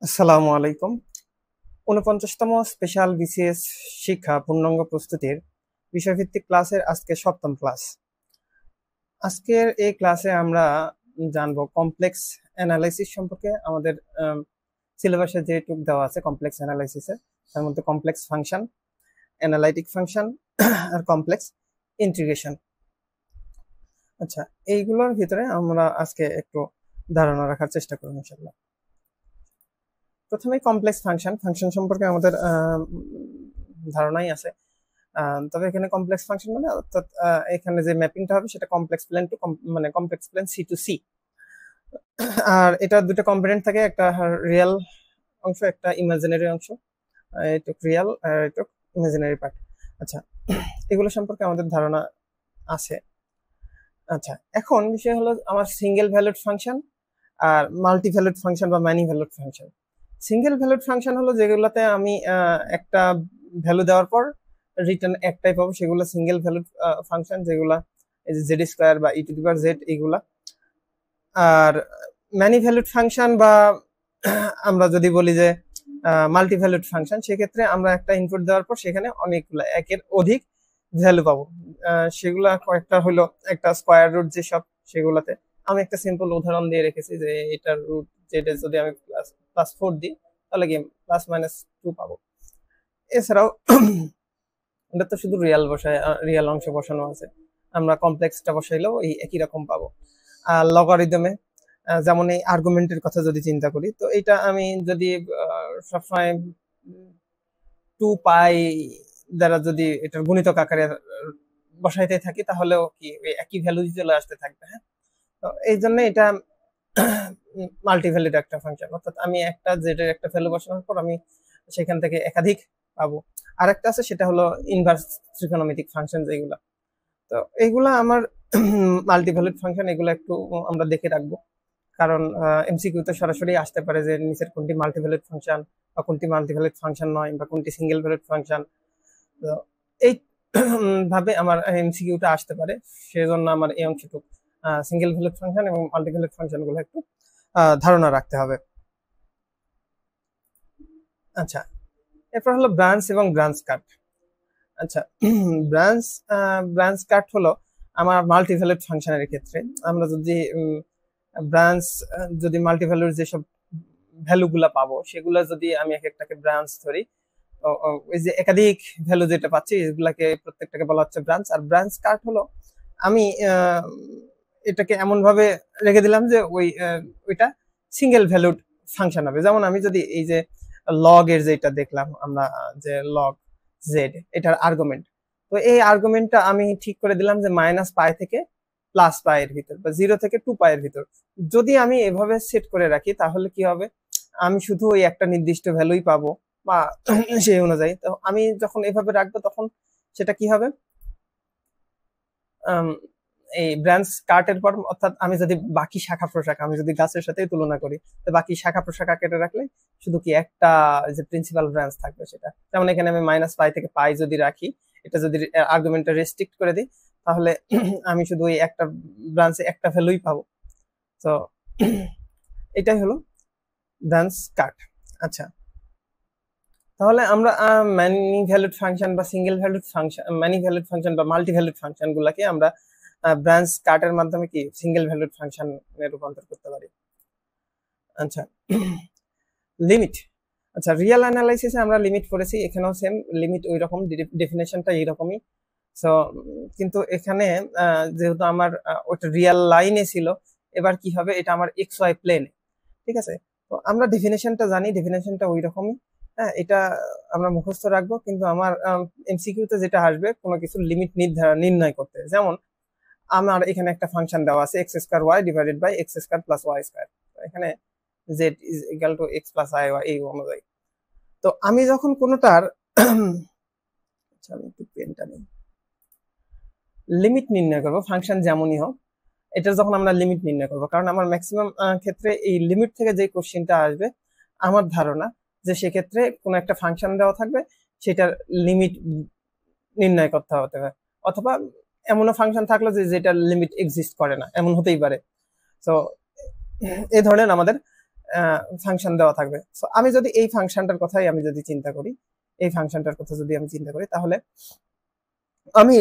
আসসালামু আলাইকুম। ৪৯তম special BCS শিক্ষা পূর্ণাঙ্গ প্রস্তুতির বিষয়ভিত্তিক ক্লাসের আজকে ৭ম ক্লাস। আজকের এই ক্লাসে আমরা জানবো কমপ্লেক্স অ্যানালাইসিস সম্পর্কে। আমাদের সিলেবাসে যেটুক দেওয়া আছে কমপ্লেক্স অ্যানালাইসিসের, তার মধ্যে কমপ্লেক্স ফাংশন, অ্যানালাইটিক ফাংশন আর কমপ্লেক্স ইন্টিগ্রেশন। আচ্ছা, এইগুলোর ভিতরে আমরা আজকে একটু ধারণা রাখার চেষ্টা করব ইনশাআল্লাহ। প্রথমেই কমপ্লেক্স ফাংশন সম্পর্কে আমাদের ধারণাই আছে। তবে এখানে কমপ্লেক্স ফাংশন মানে অর্থাৎ এখানে যে ম্যাপিংটা হবে সেটা কমপ্লেক্স প্লেন টু মানে complex plane C to C. আর এটা দুটো কম্পোনেন্ট থাকে, একটা রিয়েল অংশ, একটা ইমাজিনারি অংশ। এটুক রিয়েল আর এটুক ইমাজিনারি পার্ট। আচ্ছা, এগুলো সম্পর্কে আমাদের ধারণা আছে। আচ্ছা, এখন বিষয় হলো আমার সিঙ্গেল ভ্যালুড ফাংশন আর মাল্টি ভ্যালুড ফাংশন বা many valued function. Single valued function হলো যেগুলোতে আমি একটা ভ্যালু দেওয়ার পর রিটার্ন একটাই পাবো, সেগুলো সিঙ্গেল ভ্যালুড ফাংশন, যেগুলা জেড স্কোয়ার বা ই টু দি পাওয়ার জেড এইগুলা। আর ম্যানি ভ্যালুড ফাংশন বা আমরা যদি বলি যে মাল্টি ভ্যালুড ফাংশন, সেক্ষেত্রে আমরা একটা ইনপুট দেওয়ার পর সেখানে অনেকগুলো একের অধিক ভ্যালু পাবো। সেগুলা কয়েকটা হলো একটা স্কোয়ার রুট যেসব, সেগুলাতে আমি একটা সিম্পল উদাহরণ দিয়ে রেখেছি যে এটার রুট জেড যদি আমি +4 দিই তাহলে কি +-2 পাবো। এছাড়াও এটা তো শুধু রিয়েল অংশ বসানো আছে, আমরা কমপ্লেক্সটা বসাইলেও এই একই রকম পাবো। আর লগারিদমে যেমন এই আর্গুমেন্টের কথা যদি চিন্তা করি, তো এটা আমি যদি সবসময় 2π দ্বারা যদি এটার গুণিতক আকারে বসাইতে থাকি তাহলেও কি একই ভ্যালু চলে আসতে থাকবে। হ্যাঁ, তো এই জন্য এটা মাল্টিভ্যালুড একটা ফাংশন, অর্থাৎ আমি একটা জেডের একটা ভ্যালু বসানোর পর আমি সেখান থেকে একাধিক পাবো। আর একটা আছে, সেটা হলো ইনভার্স ট্রিগোনোমেট্রিক ফাংশন যেগুলা। তো এইগুলা আমার মাল্টিভ্যালুড ফাংশন, এগুলো একটু আমরা দেখে রাখবো, কারণ এমসিকিউতে সরাসরি আসতে পারে যে নিচের কোনটি মাল্টিভ্যালুড ফাংশন বা কোনটি মাল্টিভ্যালুড ফাংশন নয়, বা কোনটি সিঙ্গেল ভ্যালুড ফাংশন। তো এই ভাবে আমার এমসিকিউটা আসতে পারে, সেজন্য আমার এই অংশটুকু সিঙ্গেল ভ্যালুড ফাংশন এবং মাল্টিভ্যালুড ফাংশন গুলো একটু ধারণা রাখতে হবে। আচ্ছা, এরপর হলো ব্রাঞ্চ এবং ব্রাঞ্চ কাট। আচ্ছা, ব্রাঞ্চ ব্রাঞ্চ কাট হলো আমার মাল্টিভ্যালুড ফাংশনের ক্ষেত্রে আমরা যদি ব্রাঞ্চ যদি মাল্টিভ্যালুড যেসব ভ্যালু গুলা পাবো সেগুলা যদি আমি এক একটাকে ব্রাঞ্চ ধরি, ওই যে একাধিক ভ্যালু যেটা পাচ্ছি এগুলাকে প্রত্যেকটাকে বলা হচ্ছে ব্রাঞ্চ। আর ব্রাঞ্চ কাট হলো আমি এটাকে এমন ভাবে রেখে দিলাম যে ওইটা সিঙ্গেল ভ্যালুড ফাংশন হবে। যেমন আমি যদি এই যে লগ এর যেটা দেখলাম আমরা, যে লগ জেড এটার আর্গুমেন্ট, তো এই আর্গুমেন্টটা আমি ঠিক করে দিলাম যে -π থেকে +π এর ভিতর বা 0 থেকে 2π এর ভিতর। যদি আমি এভাবে সেট করে রাখি তাহলে কি হবে, আমি শুধু ওই একটা নির্দিষ্ট ভ্যালুই পাবো বা সেই অনুযায়ী। তো আমি যখন এভাবে রাখবো তখন সেটা কি হবে, এই ব্রাঞ্চ কাটের পর, অর্থাৎ আমি যদি বাকি শাখা প্রশাখা আমি যদি গাছের সাথে তুলনা করি, তো বাকি শাখা প্রশাখা কেটে রাখলে শুধু কি একটা যে প্রিন্সিপাল ব্রাঞ্চ থাকবে সেটা। যেমন এখানে আমি -π থেকে π যদি রাখি, এটা যদি আর্গুমেন্টটা রেস্ট্রিক্ট করে দিই, তাহলে আমি শুধু ওই একটা ব্রাঞ্চে একটা ভ্যালুই পাবো। তো এটাই হলো ব্রাঞ্চ কাট। আচ্ছা, তাহলে আমরা ম্যানি ভ্যালুড ফাংশন বা single valued function, many valued function বা মাল্টি ভ্যালুড ফাংশন গুলাকে আমরা ব্রাঞ্চ কাটের মাধ্যমে কি সিঙ্গেল ভ্যালুড ফাংশন রূপান্তর করতে পারি। আচ্ছা, লিমিট। আচ্ছা, রিয়েল অ্যানালাইসিসে আমরা লিমিট করেছি, এখানেও সেম লিমিট ওই রকম, ডেফিনেশনটা এইরকমই। সো কিন্তু এখানে যেহেতু আমার ওটা রিয়েল লাইনে ছিল, এবার কি হবে, এটা আমার এক্স ওয়াই প্লেনে, ঠিক আছে। তো আমরা ডেফিনেশনটা জানি, ডেফিনেশনটা ওই রকমই। হ্যাঁ, এটা আমরা মুখস্থ রাখবো, কিন্তু আমার এমসিকিউতে যেটা আসবে কোনো কিছু লিমিট নির্ণয় করতে, যেমন আমার এখানে একটা ফাংশন দেওয়া আছে x² divided by x² plus y²। এখানে z is equal two x plus i এই অনুযায়ী। তো আমি যখন কোনোটার আচ্ছা আমি একটু পেনটা নিই, লিমিট নির্ণয় করবো, ফাংশন যেমনই হোক, এটা যখন আমরা লিমিট নির্ণয় করবো, কারণ আমার ম্যাক্সিমাম ক্ষেত্রে এই লিমিট থেকে যে কোশ্চেনটা আসবে, আমার ধারণা যে সেক্ষেত্রে কোনো একটা ফাংশন দেওয়া থাকবে, সেটার লিমিট নির্ণয় করতে হতে হবে, অথবা এমনও ফাংশন থাকলো যেটার লিমিট এক্সিস্ট করে না, এমন হতেই পারে। তো এই ধরনের আমাদের ফাংশন দেওয়া থাকবে। সো আমি যদি এই ফাংশনটার কথাই আমি যদি চিন্তা করি, এই ফাংশনটার কথা যদি আমি চিন্তা করি, তাহলে আমি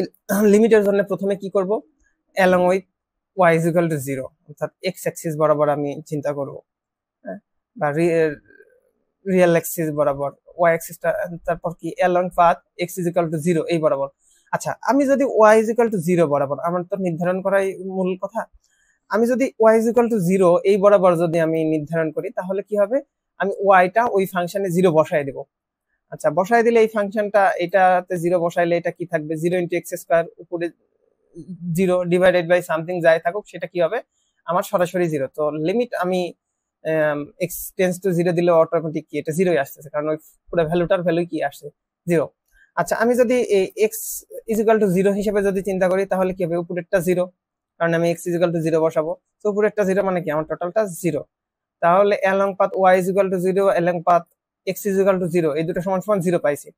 লিমিটের জন্য প্রথমে কি করব, along with y is equal to 0, অর্থাৎ x অ্যাক্সিস বরাবর আমি চিন্তা করব, বা রিয়েল অ্যাক্সিস বরাবর y অ্যাক্সিসটা, তারপর কি along path x is equal to 0 এই বরাবর। আচ্ছা, আমি যদি y is equal to 0 বরাবর, আমার তো নির্ধারণ করাই মূল কথা, আমি যদি y is equal to 0 এই বরাবর যদি আমি নির্ধারণ করি, তাহলে কি হবে, আমি y-টা ওই ফাংশনে 0 বসায় দেব। আচ্ছা, বসায় দিলে এই ফাংশনটা, এটাতে 0 বসাইলে এটা কি থাকবে, 0 × x স্কয়ার, উপরে 0 ডিভাইডেড বাই সামথিং যাই থাকুক, সেটা কি হবে, আমার সরাসরি 0। তো লিমিট আমি x টেন্ডস টু 0 দিলে অটোমেটিক কি এটা 0ই আসতেছে, কারণ ওই পুরো ভ্যালুটার ভ্যালু কি আসছে, 0। আচ্ছা, আমি যদি এই x is equal to 0 হিসেবে যদি চিন্তা করি, তাহলে কি হবে, উপরেরটা 0, কারণ আমি x is equal to 0 বসাবো। তো উপরেরটা 0 মানে কি, আমার টোটালটা 0। তাহলে along path y is equal to 0, along path x is equal to 0, এই দুটো সমান সমান 0 পাইছি।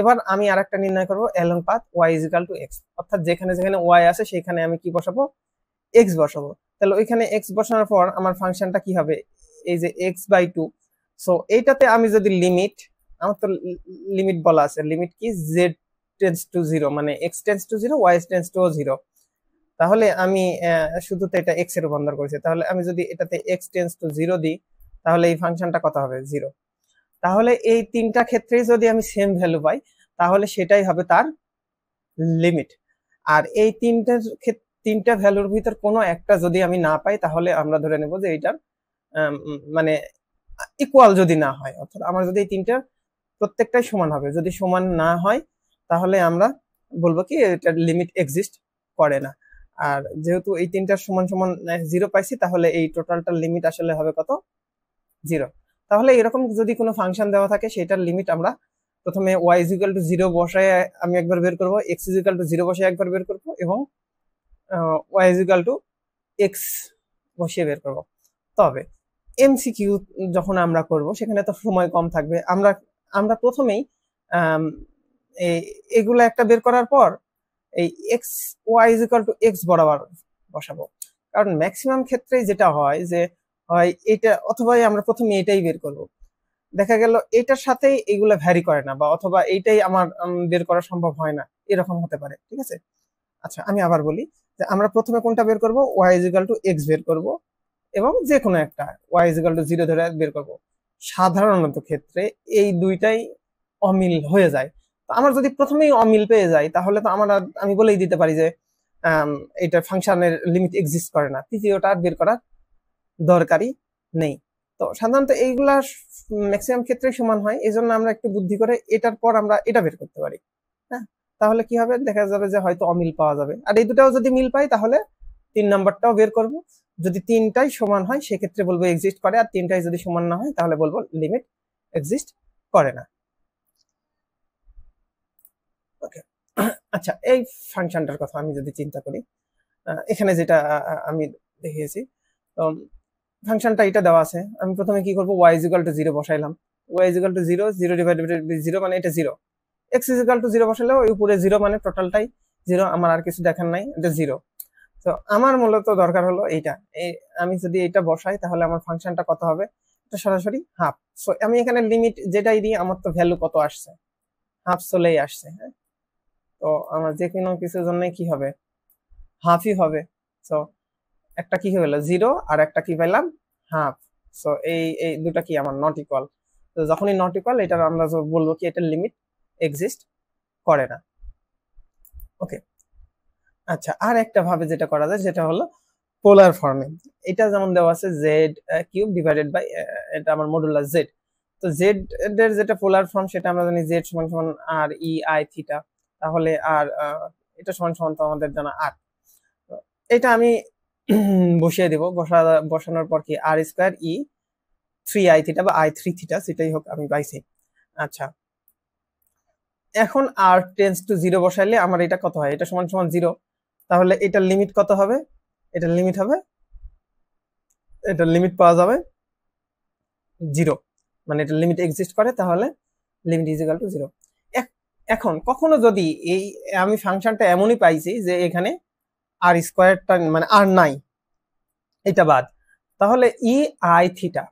এবার আমি আরেকটা নির্ণয় করব, along path y is equal to x, অর্থাৎ যেখানে যেখানে y আছে সেখানে আমি কি বসাবো, x বসাবো। তাহলে ওইখানে x বসানোর পর আমার ফাংশনটা কি হবে, এই যে x/2। সো এইটাতে আমি যদি লিমিট, আমার তো লিমিট বলা আছে, লিমিট কি z টেন্ডস টু 0, মানে x tends to 0, y tends to 0। তাহলে আমি শুধু তো এটা x এর রূপান্তর করেছি, তাহলে আমি যদি এটাতে x টেন্ডস টু 0 দিই, তাহলে এই ফাংশনটা কত হবে, 0। তাহলে এই তিনটা ক্ষেত্রেই যদি আমি সেম ভ্যালু পাই, তাহলে সেটাই হবে তার লিমিট। আর এই তিনটা ভ্যালুর ভিতর কোনো একটা যদি আমি না পাই, তাহলে আমরা ধরে নেব যে এইটার মানে ইকুয়াল যদি না হয়, অর্থাৎ আমার যদি এই তিনটার প্রত্যেকটাই সমান হবে, যদি সমান না হয় তাহলে আমরা বলবো কি এটার লিমিট এক্সিস্ট করে না। আর যেহেতু এই তিনটার সমান সমান 0 পাইছি, তাহলে এই টোটালটার লিমিট আসলে হবে কত, 0। তাহলে এরকম যদি কোনো ফাংশন দেওয়া থাকে, সেটার লিমিট আমরা প্রথমে y is equal to 0 বসায় আমি একবার বের করব, x is equal to 0 বসায় একবার বের করব, এবং y is equal to x বসিয়ে বের করব। তবে এমসিকিউ যখন আমরা করব, সেখানে তো সময় কম থাকবে, আমরা প্রথমেই এগুলো একটা বের করার পর এই y is equal to x বরাবর বসাবো। কারণ ম্যাক্সিমাম ক্ষেত্রেই যেটা হয় যে হয় এটা, অথবা আমরা প্রথমে এটাই বের করব, দেখা গেল এটার সাথে এগুলো ভ্যারি করে না, বা অথবা এইটাই আমার বের করা সম্ভব হয় না, এরকম হতে পারে, ঠিক আছে। আচ্ছা, আমি আবার বলি যে আমরা প্রথমে কোনটা বের করব, y is equal to x বের করব, এবং যে কোনো একটা y is equal to 0 ধরে বের করব। সাধারণত ক্ষেত্রে এই দুইটাই অমিল হয়ে যায়। তো আমার যদি প্রথমেই অমিল পেয়ে যাই, তাহলে তো আমি বলেই দিতে পারি যে এটা ফাংশনের লিমিট এক্সিস্ট করে না, তৃতীয়টা বের করার দরকারই নেই। তো সাধারণত এইগুলা ম্যাক্সিমাম ক্ষেত্রে সমান হয়, এই জন্য আমরা একটু বুদ্ধি করে এটার পর আমরা এটা বের করতে পারি। হ্যাঁ, তাহলে কি হবে, দেখা যাবে যে হয়তো অমিল পাওয়া যাবে। আর এই দুটাও যদি মিল পাই, তাহলে 3 নাম্বারটাও বের করব। যদি তিনটাই সমান হয়, সেক্ষেত্রে বলবো এক্সিস্ট করে, আর তিনটাই যদি সমান না হয়, তাহলে বলবো লিমিট এক্সিস্ট করে না। ওকে, আচ্ছা, এই ফাংশনটার কথা আমি যদি চিন্তা করি, এখানে যেটা আমি দেখিয়েছি, ফাংশনটা এটা দেওয়া আছে, আমি প্রথমে কি করব, y is equal to 0 বসাইলাম, y is equal to 0, 0 divided by 0 মানে এটা 0, x is equal to 0 বসালেও ওই উপরে 0 মানে টোটালটাই 0, আমার আর কিছু দেখার নাই, এটা 0। তো আমার মূলত দরকার হলো এইটা, আমি যদি এটা বসাই, তাহলে আমার ফাংশনটা কত হবে, এটা সরাসরি হাফ। সো আমি এখানে লিমিট যেটাই দিই, আমার তো ভ্যালু কত আসছে, হাফ চলেই আসছে। হ্যাঁ, তো আমার যে কোনো কিছুর জন্য কি হবে, হাফই হবে। সো একটা কি হলো 0, আর একটা কি পেলাম, হাফ। সো এই দুটা কি আমার নট ইকুয়াল। তো যখনই নট ইকুয়াল, এটা আমরা বলবো কি এটার লিমিট এক্সিস্ট করে না। ওকে, আচ্ছা, আর একটা ভাবে যেটা করা যায়, সেটা হলো পোলার ফর্মে। এটা যেমন দেওয়া আছে z³ ডিভাইডেড বাই, এটা আমার মডুলাস z। তো z এর যেটা পোলার ফর্ম, সেটা আমরা জানি z সমান সমান r e i থিটা, তাহলে আর এটা সমান সমান তো আমাদের জানা r। এটা আমি বসিয়ে দেব, বসানোর পর কি r square e 3i theta বা i 3 থিটা, সেটাই হোক, আমি পাইছি। আচ্ছা, এখন r টেন্ডস টু 0 বসাইলে আমার এটা কত হয়, এটা সমান সমান 0। তাহলে এটার লিমিট কত হবে, এটার লিমিট হবে, এটার লিমিট পাওয়া যাবে 0, মানে এটার লিমিট এক্সিস্ট করে, তাহলে লিমিট ইজ ইকুয়াল টু 0। এখন কখনো যদি আমি ফাংশনটা এমনই পাইছি যে এখানে আর স্কয়ারটা মানে আর নাই, এটা বাদ, তাহলে ই আই থিটা,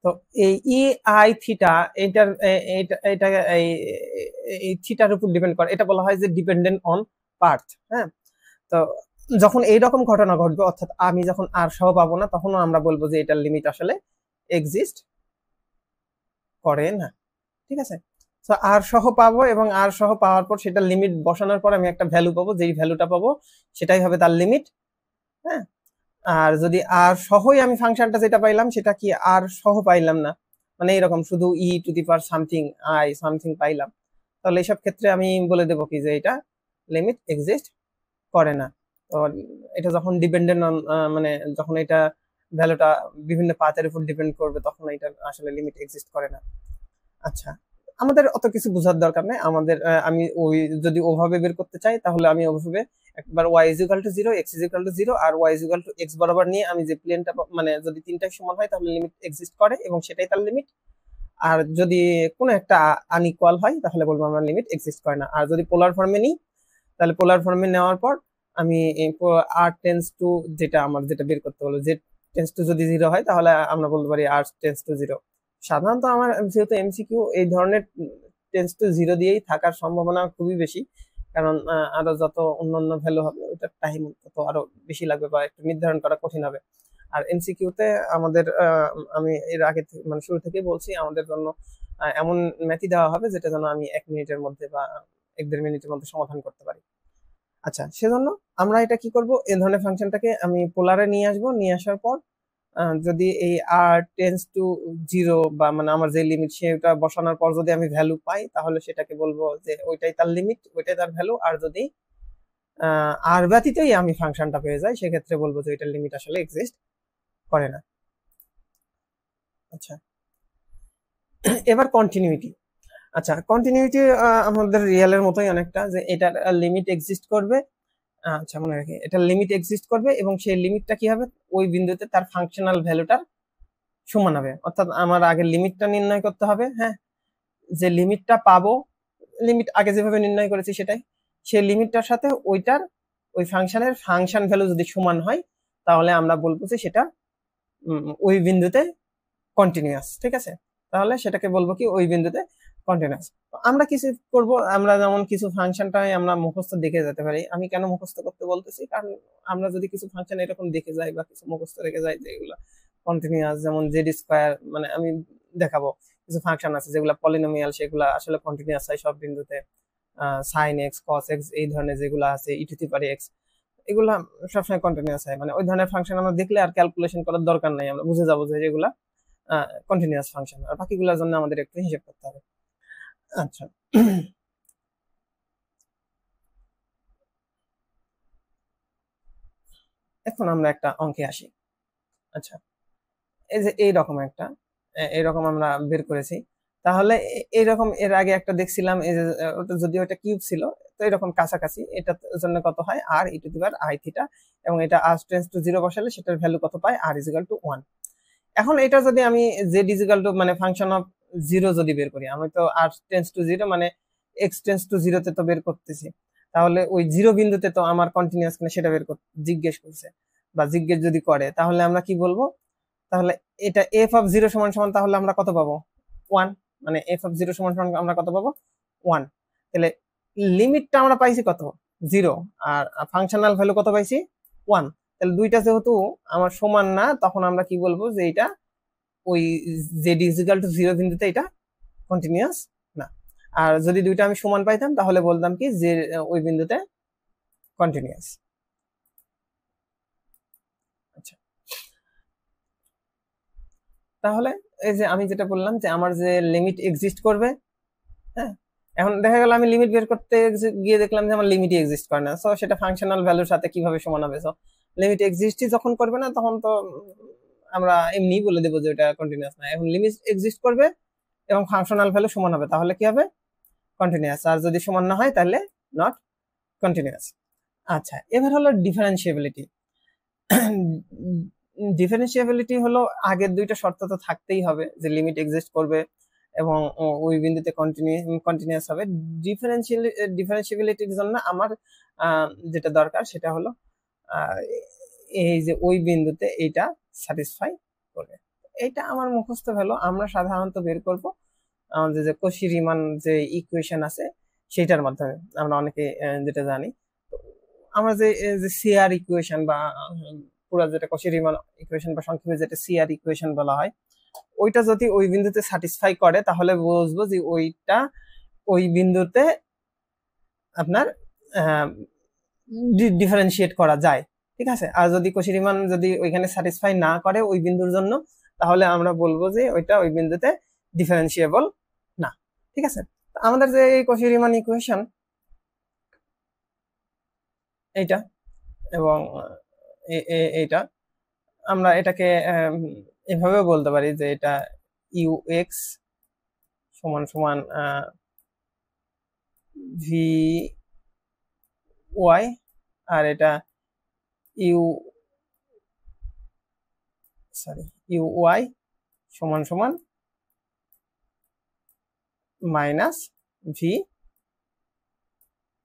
তো এই ই আই থিটা এটার এটা এই থিটার উপর ডিপেন্ড করে, এটা বলা হয় যে ডিপেন্ডেন্ট অন পার্থ। হ্যাঁ, তো যখন এইরকম ঘটনা ঘটবে, অর্থাৎ আমি যখন আর সহ পাবো না, তখনও আমরা বলবো যে এটার লিমিট আসলে এক্সিস্ট করে না। ঠিক আছে, তো আর সহ পাবো এবং আর সহ পাওয়ার পর সেটা লিমিট বসানোর পর আমি একটা ভ্যালু পাবো, যেই ভ্যালুটা পাবো সেটাই হবে তার লিমিট। হ্যাঁ, আর যদি আর সহই আমি ফাংশনটা যেটা পাইলাম সেটা কি আর সহ পাইলাম না, মানে এরকম শুধু e to the power something i something পাইলাম, তাহলে এইসব ক্ষেত্রে আমি বলে দেবো কি যে এটা লিমিট এক্সিস্ট করে না। তো এটা যখন ডিপেন্ডেন্ট অন, মানে যখন এটা ভ্যালুটা বিভিন্ন পাথের উপর ডিপেন্ড করবে, তখন এটা আসলে লিমিট এক্সিস্ট করে না। আচ্ছা, আমাদের অত কিছু বোঝার দরকার নেই। আমাদের আমি ওই যদি ওভাবে বের করতে চাই, তাহলে আমি ওভাবে একবার y is equal to 0, x is equal to 0 R y is equal to x বরাবর নিয়ে আমি যে প্লেনটা, মানে যদি তিনটাই সমান হয় তাহলে লিমিট এক্সিস্ট করে এবং সেটাই তার লিমিট। আর যদি কোনো একটা আনইকুয়াল হয় তাহলে বলবো আমরা লিমিট এক্সিস্ট করে না। আর যদি পোলার ফর্মে নিই, তাহলে পোলার ফর্মে নেওয়ার পর আমি আর টেন্স টু, যেটা আমার যেটা বের করতে হলো, যে টেন্স টু যদি 0 হয় তাহলে আমরা বলতে পারি আর টেন্স টু 0। সাধারণত আমার যেহেতু এমসিকিউ এই ধরনের টেন্স টু 0 দিয়েই থাকার সম্ভাবনা খুবই বেশি, কারণ আরো যত অন্যান্য ভ্যালু হবে ওটার টাইম তত আরো বেশি লাগবে বা একটু নির্ধারণ করা কঠিন হবে। আর এমসিকিউতে আমাদের আমি এর আগে মানে শুরু থেকেই বলছি, আমাদের জন্য এমন ম্যাথই দেওয়া হবে যেটা যেন আমি 1 মিনিটের মধ্যে বা 1-1.5 মিনিটের মধ্যে সমাধান করতে পারি। আচ্ছা, সেজন্য আমরা এটা কি করব, এই ধরনের ফাংশনটাকে আমি পোলারে নিয়ে আসবো। নিয়ে আসার পর যদি এই আর টেন্স টু 0 বা মানে আমার যে লিমিট সেটা বসানোর পর যদি আমি ভ্যালু পাই, তাহলে সেটাকে বলবো যে ওইটাই তার লিমিট, ওইটাই তার ভ্যালু। আর যদি আর ব্যতীতই আমি ফাংশনটা পেয়ে যাই, সেক্ষেত্রে বলবো যে এটার লিমিট আসলে এক্সিস্ট করে না। আচ্ছা, এবার কন্টিনিউইটি। আচ্ছা, কন্টিনিউইটি আমাদের রিয়েলের মতোই অনেকটা, যে এটার লিমিট এক্সিস্ট করবে। আচ্ছা, মনে রাখি এটার লিমিট এক্সিস্ট করবে এবং সেই লিমিটটা কি হবে, ওই বিন্দুতে তার ফাংশনাল ভ্যালুটার সমান হবে। অর্থাৎ আমার আগে লিমিটটা নির্ণয় করতে হবে। হ্যাঁ, যে লিমিটটা পাবো, লিমিট আগে যেভাবে নির্ণয় করেছি সেটাই, সেই লিমিটটার সাথে ওইটার ওই ফাংশনের ফাংশন ভ্যালু যদি সমান হয়, তাহলে আমরা বলবো যে সেটা ওই বিন্দুতে কন্টিনিউয়াস। ঠিক আছে, তাহলে সেটাকে বলবো কি ওই বিন্দুতে কন্টিনিউয়াস। আমরা কিছু করব, আমরা যেমন কিছু ফাংশনটাই আমরা মুখস্থ দেখে যেতে পারি। আমি কেন মুখস্থ করতে বলতেছি, কারণ আমরা যদি কিছু ফাংশন এরকম দেখে যাই বা কিছু মুখস্থ রেখে যাই যেগুলো কন্টিনিউয়াস, যেমন জেড স্কোয়ার, মানে আমি দেখাবো কিছু ফাংশন আছে যেগুলো পলিনোমিয়াল, সেগুলো আসলে কন্টিনিউয়াস হয় সব বিন্দুতে। সাইন এক্স, কস এক্স, এই ধরনের যেগুলো আছে, ই টু দি পাওয়ার এক্স, এগুলা সবসময় কন্টিনিউয়াস হয়। মানে ওই ধরনের ফাংশন আমরা দেখলে আর ক্যালকুলেশন করার দরকার নাই, আমরা বুঝে যাবো যে এগুলা কন্টিনিউয়াস ফাংশন। আর বাকিগুলোর জন্য আমাদের একটু হিসেব করতে হবে। আচ্ছা, এখন আমরা একটা অঙ্কে আসি। আচ্ছা, এই যে এইরকম আমরা বের করেছি। তাহলে এইরকম এর আগে একটা দেখছিলাম, এই যে ওটা যদিও এটা কিউব ছিল, তো এরকম কাছাকাছি, এটার জন্য কত হয় আর e to the power i theta, এবং এটা আর টেন্ডস টু 0 বসালে সেটার ভ্যালু কত পায়, আর ইজ ইকুয়াল টু 1। এখন এটা যদি আমি জেড ইজ ইকুয়াল টু মানে ফাংশন অফ 0 যদি বের করি, আমি তো আর টেন্ডস টু 0 মানে এক্স টেন্ডস টু 0 তে তো বের করতেছি, তাহলে ওই 0 বিন্দুতে তো আমার কন্টিনিউয়াস কিনা সেটা বের করতে জিজ্ঞেস করছে, বা জিজ্ঞেস যদি করে, তাহলে আমরা কি বলবো, তাহলে এটা এফ অফ 0 সমান সমান, তাহলে আমরা কত পাবো, 1। মানে এফ অফ 0 সমান সমান আমরা কত পাবো, 1। তাহলে লিমিটটা আমরা পাইছি কত, 0, আর ফাংশনাল ভ্যালু কত পাইছি, 1। তাহলে দুইটা যেহেতু আমার সমান না, তখন আমরা কি বলবো যে এটা ওই জেড ইজ ইকুয়াল টু 0 বিন্দুতে এটা কন্টিনিউয়াস না। আর যদি দুইটা আমি সমান পাইতাম, তাহলে বলতাম কি যে ওই বিন্দুতে কন্টিনিউয়াস। আচ্ছা, তাহলে এই যে আমি যেটা বললাম যে আমার যে লিমিট এক্সিস্ট করবে, হ্যাঁ, এখন দেখা গেল আমি লিমিট বের করতে গিয়ে দেখলাম যে আমার লিমিটই এক্সিস্ট করে না, সো সেটা ফাংশনাল ভ্যালুর সাথে কিভাবে সমান হবে। সো লিমিট এক্সিস্টই যখন করবে না, তখন তো আমরা এমনি বলে দেবো যে এটা কন্টিনিউয়াস না। এখন লিমিট এক্সিস্ট করবে এবং ফাংশনাল ভ্যালু সমান হবে, তাহলে কি হবে, কন্টিনিউয়াস। আর যদি সমান না হয় তাহলে নট কন্টিনিউয়াস। আচ্ছা, এবার হলো ডিফারেন্সিয়াবিলিটি। ডিফারেন্সিয়াবিলিটি হলো আগের দুইটা শর্ত তো থাকতেই হবে, যে লিমিট এক্সিস্ট করবে এবং ওই বিন্দুতে কন্টিনিউয়াস হবে। ডিফারেন্সিয়াবিলিটির জন্য আমার যেটা দরকার সেটা হলো এই যে ওই বিন্দুতে এইটা স্যাটিসফাই করবে। এটা আমার মুখস্থ ভ্যালু, আমরা সাধারণত বের করব আমাদের যে কশি রিমান যে ইকুয়েশন আছে সেটার মাধ্যমে, আমরা অনেকে যেটা জানি। আমরা যে সিআর ইকুয়েশন বা পুরো যেটা কশি রিমান ইকুয়েশন বা সংক্ষেপে যেটা সিআর ইকুয়েশন বলা হয়, ওইটা যদি ওই বিন্দুতে স্যাটিসফাই করে তাহলে বুঝবো যে ওইটা ওই বিন্দুতে আপনার ডিফারেন্সিয়েট করা যায়, ঠিক আছে। আর যদি কশি রিমান যদি ওইখানে স্যাটিসফাই না করে ওই বিন্দুর জন্য, তাহলে আমরা বলবো যে ওইটা ওই বিন্দুতে ডিফারেন্সিয়েবল না, ঠিক আছে। আমাদের যে এই কশি রিমান ইকুয়েশন এইটা এবং এইটা, আমরা এটাকে এভাবে বলতে পারি যে এটা ইউ এক্স সমান সমান ভি ওয়াই, আর এটা ইউ ওয়াই সমান সমান মাইনাস ভি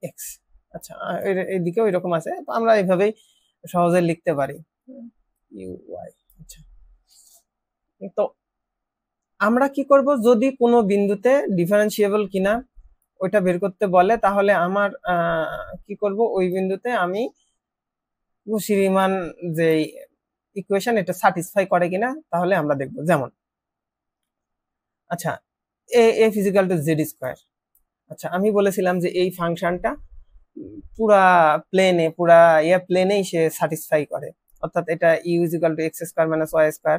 এক্স। আচ্ছা, এদিকেও এরকম আছে, আমরা এইভাবেই সহজে লিখতে পারি ইউ ওয়াই। আচ্ছা, তো আমরা কি করব, যদি কোনো বিন্দুতে ডিফারেন্সিয়েবল কিনা ওইটা বের করতে বলে, তাহলে আমার কি করব, ওই বিন্দুতে আমি কশি রিমান যে ইকুয়েশন এটা স্যাটিসফাই করে কিনা তাহলে আমরা দেখব। যেমন আচ্ছা, F is equal to Z square. আচ্ছা, আমি বলেছিলাম যে এই ফাংশনটা পুরা প্লেনেই সে স্যাটিসফাই করে, অর্থাৎ এটা u is equal to x square minus y square,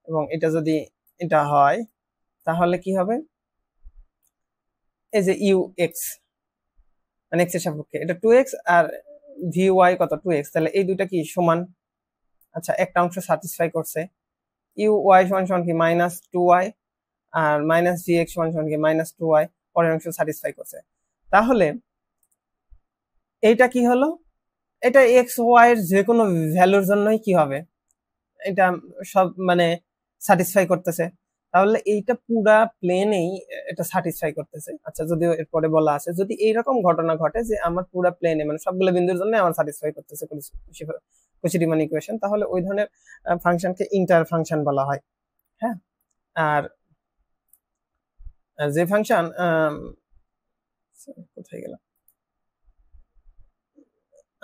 এবং এটা যদি এটা হয় তাহলে কি হবে, এই যে ইউ এক্স মানে এক্স এর সাপেক্ষে এটা 2x আর ভি ওয়াই কত 2x, তাহলে এই দুইটা কি সমান। আচ্ছা, একটা অংশ স্যাটিসফাই করছে, ইউ ওয়াই সমান সমান কি মাইনাস 2y, আর মাইনাস ভি এক্স সমান সমান কি মাইনাস 2y, পরের অংশ স্যাটিসফাই করছে। তাহলে এইটা কি হলো, এটা এক্স ওয়াই এর যে কোনো ভ্যালুর জন্যই কি হবে, এটা সব মানে স্যাটিসফাই করতেছে, তাহলে এইটা পুরা প্লেনেই এটা স্যাটিসফাই করতেছে। আচ্ছা, যদিও এরপরে বলা আছে যদি এইরকম ঘটনা ঘটে যে আমার পুরা প্লেনে মানে সবগুলো বিন্দুর জন্য আমার স্যাটিসফাই করতেছে কশি রিমান ইকুয়েশন, তাহলে ওই ধরনের ফাংশনকে ইন্টার ফাংশন বলা হয়। হ্যাঁ, আর যে ফাংশন কোথায় গেল,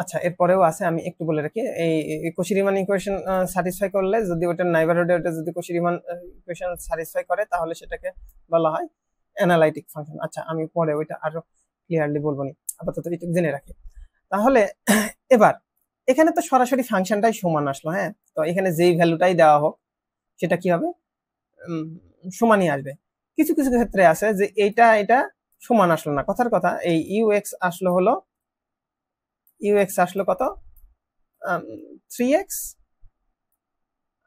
আচ্ছা এরপরেও আছে, আমি একটু বলে রাখি, এই কশি রিমান ইকুয়েশন স্যাটিসফাই করলে, যদি ওটার নাইবারহুডে ওটা যদি কশি রিমান ইকুয়েশন স্যাটিসফাই করে তাহলে সেটাকে বলা হয় অ্যানালাইটিক ফাংশন। আচ্ছা, আমি পরে ওইটা আরো ক্লিয়ারলি বলবো নি, আপাতত একটু জেনে রাখি। তাহলে এবার এখানে তো সরাসরি ফাংশনটাই সমান আসলো, হ্যাঁ, তো এখানে যেই ভ্যালুটাই দেওয়া হোক সেটা কি হবে, সমানই আসবে। কিছু কিছু ক্ষেত্রে আছে যে এটা সমান আসলো না, কথার কথা, এই ইউ এক্স আসলো হলো ইউএক্স আসলো কত 3x,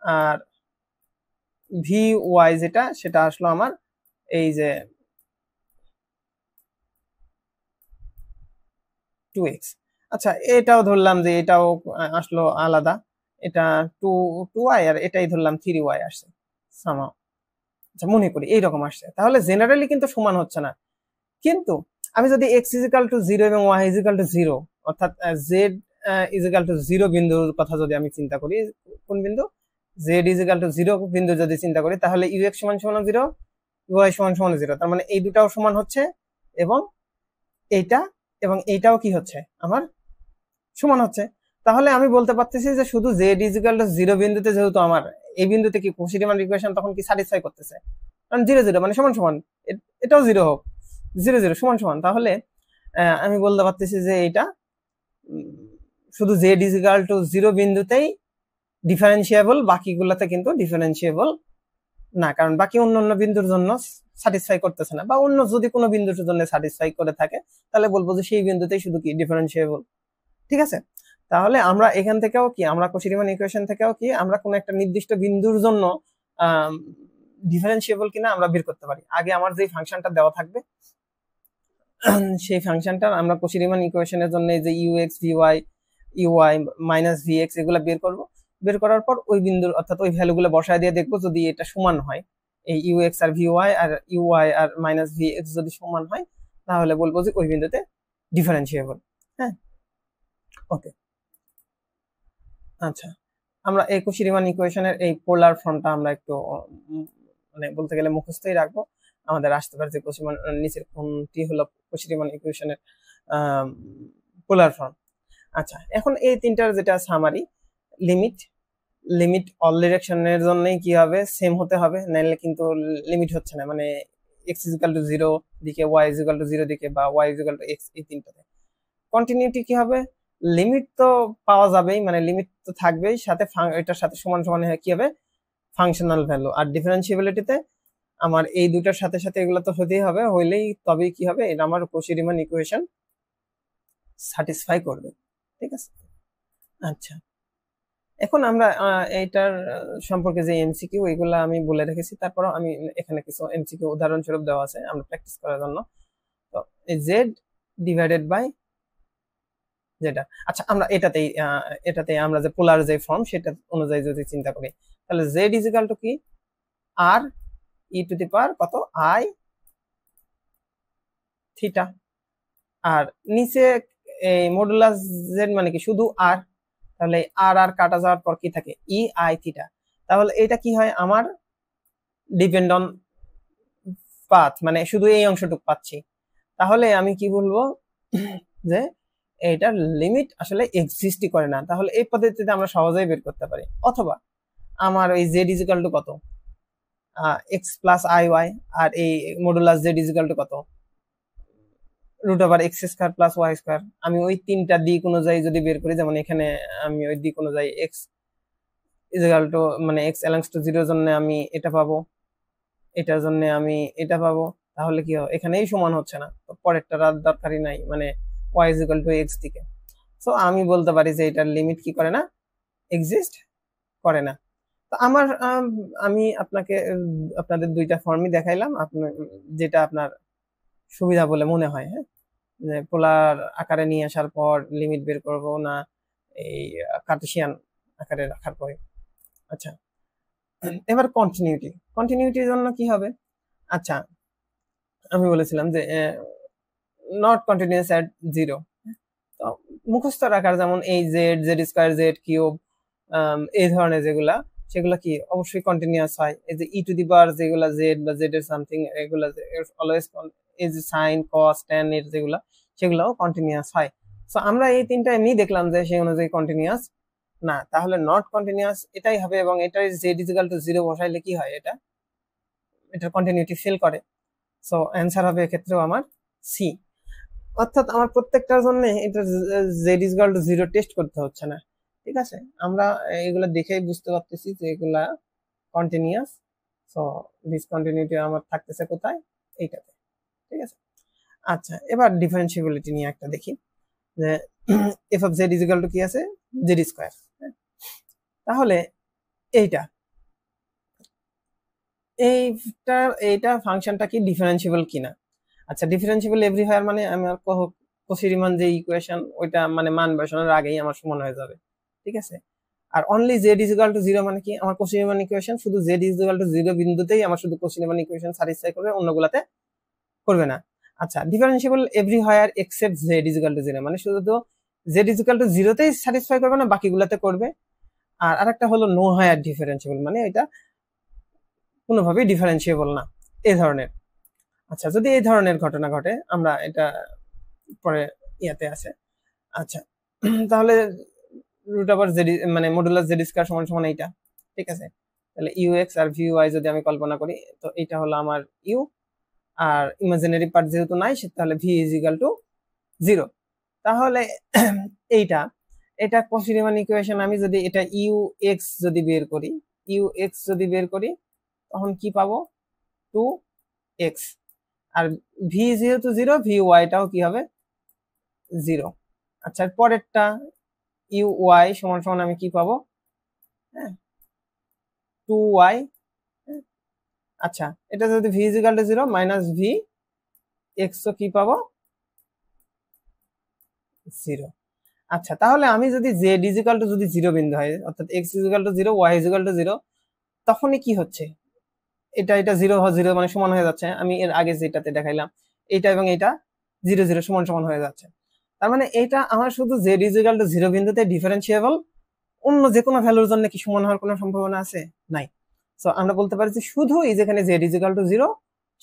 আর ভি ওয়াই যেটা সেটা আসলো আমার এই যে 2x। আচ্ছা, এটাও ধরলাম যে এটাও আসলো আলাদা, এটা 2y, আর এটাই ধরলাম 3y আসছে সামহাও। আচ্ছা, মনে করি এইরকম আসছে, তাহলে জেনারেলি কিন্তু সমান হচ্ছে না। কিন্তু আমি যদি x ইজিক্যাল টু 0 এবং y ইজিক্যাল টু 0, অর্থাৎ z ইজিক্যাল টু 0 বিন্দুর কথা যদি আমি চিন্তা করি, কোন বিন্দু, z ইজিক্যাল টু 0 বিন্দু যদি চিন্তা করি, তাহলে ux সমান সমান 0, y সমান সমান 0, তার মানে এই দুটাও সমান হচ্ছে, এবং এইটা এবং এইটাও কি হচ্ছে আমার সমান হচ্ছে। তাহলে আমি বলতে পারতেছি যে শুধু z ইজিক্যাল টু 0 বিন্দুতে, যেহেতু আমার এই বিন্দুতে কি কশি রিমান ইকুয়েশন তখন কি স্যাটিসফাই করতেছে, কারণ 0 0 মানে সমান সমান, এটাও 0 হোক, 0 0 সমান সমান, তাহলে আমি বলতে পারতেছি যে এটা শুধু z ইজিক্যাল টু 0 বিন্দুতেই ডিফারেন্সিয়েবল, বাকিগুলোতে কিন্তু ডিফারেন্সিয়েবল না, কারণ বাকি অন্য বিন্দুর জন্য স্যাটিসফাই করতেছে না, বা অন্য যদি কোনো বিন্দুর জন্য স্যাটিসফাই করে থাকে তাহলে বলবো যে সেই বিন্দুতেই শুধু কি ডিফারেন্সিয়েবল, ঠিক আছে। তাহলে আমরা এখান থেকেও কি, আমরা কশি রিমান ইকুয়েশন থেকেও কি আমরা কোনো একটা নির্দিষ্ট বিন্দুর জন্য ডিফারেন্সিয়েবল কিনা আমরা বের করতে পারি। আগে আমার যে ফাংশনটা দেওয়া থাকবে সেই ফাংশনটা আমরা কশি রিমান ইকুয়েশনের জন্য যে ইউএক্স ভিওয়াই ইউওয়াই মাইনাস ভিএক্স এগুলো বের করব, বের করার পর ওই বিন্দুর অর্থাৎ ওই ভ্যালুগুলো বসায় দিয়ে দেখবো যদি এটা সমান হয়, এই ইউএক্স আর ভিওয়াই আর ইউওয়াই আর মাইনাস ভিএক্স যদি সমান হয় তাহলে বলবো যে ওই বিন্দুতে ডিফারেন্সিয়েবল। হ্যাঁ, ওকে। আচ্ছা, আমরা এই কশি-রিমান ইকুয়েশনের এই পোলার ফর্মটা আমরা একটু মানে বলতে গেলে মুখস্থই রাখবো। আমাদের আসতে পারে যে নিচের কোনটি হলো কশি-রিমান ইকুয়েশনের পোলার ফর্ম। আচ্ছা, এখন এই তিনটার যেটা সামারি, লিমিট অল ডিরেকশনের জন্যই কি হবে, সেম হতে হবে, নাইলে কিন্তু লিমিট হচ্ছে না, মানে x ইকুয়াল টু 0 দিকে, y ইকুয়াল টু 0 দিকে, বা y ইকুয়াল টু x, এই তিনটাতে। কন্টিনিউটি কি হবে, লিমিট তো পাওয়া যাবেই, মানে লিমিট তো থাকবেই, সাথে এটার সাথে সমান সমান কি হবে, ফাংশনাল ভ্যালু। আর ডিফারেন্সিয়াবিলিটিতে আমার এই দুটার সাথে সাথে এগুলো তো হতেই হবে, হইলেই তবেই কি হবে, এটা আমার কশি-রিমান ইকুয়েশন স্যাটিসফাই করবে। ঠিক আছে। আচ্ছা, এখন আমরা এইটার সম্পর্কে যে এমসিকিউ এগুলো আমি বলে রেখেছি, তারপরও আমি এখানে কিছু এমসিকিউ উদাহরণস্বরূপ দেওয়া আছে আমরা প্র্যাকটিস করার জন্য। তো জেড ডিভাইডেড বাই যেটা, আচ্ছা আমরা এটাতে আমরা যে পোলার যে ফর্ম সেটা অনুযায়ী যদি চিন্তা করি, তাহলে জেড ইজ ইকুয়াল টু কি, আর ই টু দি পাওয়ার কত, আই থিটা। আর নিচে এই মডুলাস জেড মানে কি, শুধু আর, তাহলে আর আর কাটা যাওয়ার পর কি থাকে, ই আই থিটা। তাহলে এটা কি হয়, আমার ডিপেন্ড অন পাথ, মানে শুধু এই অংশটুকু পাচ্ছি। তাহলে আমি কি বলবো যে এইটার লিমিট আসলে এক্সিস্টই করে না। তাহলে এই পদ্ধতিতে আমরা সহজেই বের করতে পারি। অথবা আমার ওই জেড ইজ ইকুয়াল টু কত, এক্স প্লাস আই ওয়াই, আর এই modulus z is equal to কত, root over x square plus y square. আমি ওই তিনটা দিক অনুযায়ী যদি বের করি, যেমন এখানে আমি ওই দিক অনুযায়ী এক্স ইজ ইকুয়াল টু মানে এক্স এলাংস টু 0 জন্য আমি এটা পাবো, এটার জন্য আমি এটা পাবো, তাহলে কি হবে, এখানেই সমান হচ্ছে না, তো পরেরটা দরকারই নাই, মানে y is equal to x দিকে। সো আমি বলতে পারি যে এটার লিমিট কি করে না, এক্সিস্ট করে না। তো আমি আপনাদের দুইটা ফর্মই দেখাইলাম, আপনার যেটা আপনার সুবিধা বলে মনে হয়। হ্যাঁ, যে পোলার আকারে নিয়ে আসার পর লিমিট বের করব না এই কার্টেসিয়ান আকারে রাখার পরে। আচ্ছা, এবার কন্টিনিউটির জন্য কি হবে, আচ্ছা আমি বলেছিলাম যে নট কন্টিনিউয়াস এট 0। তো মুখস্থ রাখার, যেমন এই Z, Z square, Z cube, এই ধরনের যেগুলা, সেগুলা কি অবশ্যই কন্টিনিউয়াস হয়। এই যে ই টু দি পাওয়ার যেগুলা জেড বা জেড এর সামথিং, এগুলা অলওয়েজ, এই যে সাইন কস ট্যান এর যেগুলা, সেগুলাও কন্টিনিউয়াস হয়। সো আমরা এই তিনটা এমনি দেখলাম যে সেই অনুযায়ী কন্টিনিউয়াস না, তাহলে নট কন্টিনিউয়াস এটাই হবে। এবং এটাই জেড ইজ ইকুয়াল টু 0 বসাইলে কি হয়, এটার কন্টিনিউটি ফেল করে। সো অ্যান্সার হবে এক্ষেত্রেও আমার সি। অর্থাৎ আমার প্রত্যেকটার জন্য এটা Z is equal to 0 test করতে হচ্ছে না। ঠিক আছে, আমরা এগুলো দেখেই বুঝতে পারতেছি যে এগুলা কন্টিনিউয়াস। সো ডিসকন্টিনিউটি আমার থাকতেছে কোথায়, এইটাতে। ঠিক আছে। আচ্ছা, এবার ডিফারেন্সিবিলিটি নিয়ে একটা দেখি, যে F of Z is equal two কি আছে, জেড স্কয়ার। তাহলে এইটা ফাংশনটা কি ডিফারেন্সিবল কিনা। আচ্ছা, ডিফারেন্সিবল এভরিহোয়ার মানে আমার কশি-রিমান যে ইকুয়েশন, ওইটা মানে মান বসানোর আগেই আমার সমান হয়ে যাবে। ঠিক আছে। আর only z is equal to 0 মানে কি, আমার কশি-রিমান ইকুয়েশন শুধু জেড ইজ ইকুয়াল টু 0 বিন্দুতেই আমার শুধু কশি-রিমান ইকুয়েশন স্যাটিসফাই করবে, অন্যগুলাতে করবে না। আচ্ছা, differentiable everywhere except z is equal to 0 মানে শুধু জেড ইজ ইকুয়াল টু 0তেই স্যাটিসফাই করবে না, বাকিগুলাতে করবে। আর আরেকটা হলো নো হায়ার ডিফারেন্সিবল, মানে এটা কোনোভাবেই ডিফারেন্সিয়েবল না, এই ধরনের। আচ্ছা, যদি এই ধরনের ঘটনা ঘটে, আমরা এটা পরে ইয়াতে আছে। আচ্ছা, তাহলে রুট ওভার জেড মানে মডুলাস জেড স্কয়ার সমান সমান এইটা। ঠিক আছে, তাহলে ইউ এক্স আর ভি ওয়াই যদি আমি কল্পনা করি, তো এটা হলো আমার ইউ, আর ইমাজিনারি পার্ট যেহেতু নাই, তাহলে ভি ইজ ইকুয়াল টু 0। তাহলে এটা কশি-রিমান ইকুয়েশন, আমি যদি এটা ইউ এক্স যদি বের করি, তখন কি পাবো, 2x। আর ভি যেহেতু 0, ভি ওয়াইটাও কি হবে, 0। আচ্ছা, পরেরটা ইউ ওয়াই সমান সমান আমি কি পাবো, হ্যাঁ 2y। আচ্ছা, এটা যদি V is equal to 0 minus V x, তো কি পাবো, 0। আচ্ছা, তাহলে আমি যদি জেড ইজ ইকুয়াল টু যদি 0 বিন্দু হয়, অর্থাৎ x is equal to 0, y is equal to 0, তখনই কি হচ্ছে, এটা 0 মানে সমান হয়ে যাচ্ছে। আমি এর আগে যেটাতে দেখাইলাম, এটা এবং এটা 0 0 সমান সমান হয়ে যাচ্ছে। তার মানে এটা আমার শুধু জেড ইজ ইকুয়াল টু 0 বিন্দুতে ডিফারেন্সিয়েবল, অন্য যে কোনো ভ্যালুর জন্য কি সমান হওয়ার কোনো সম্ভাবনা আছে? নাই। সো আমরা বলতে পারি যে শুধু এই যেখানে z ইজ ইকুয়াল টু 0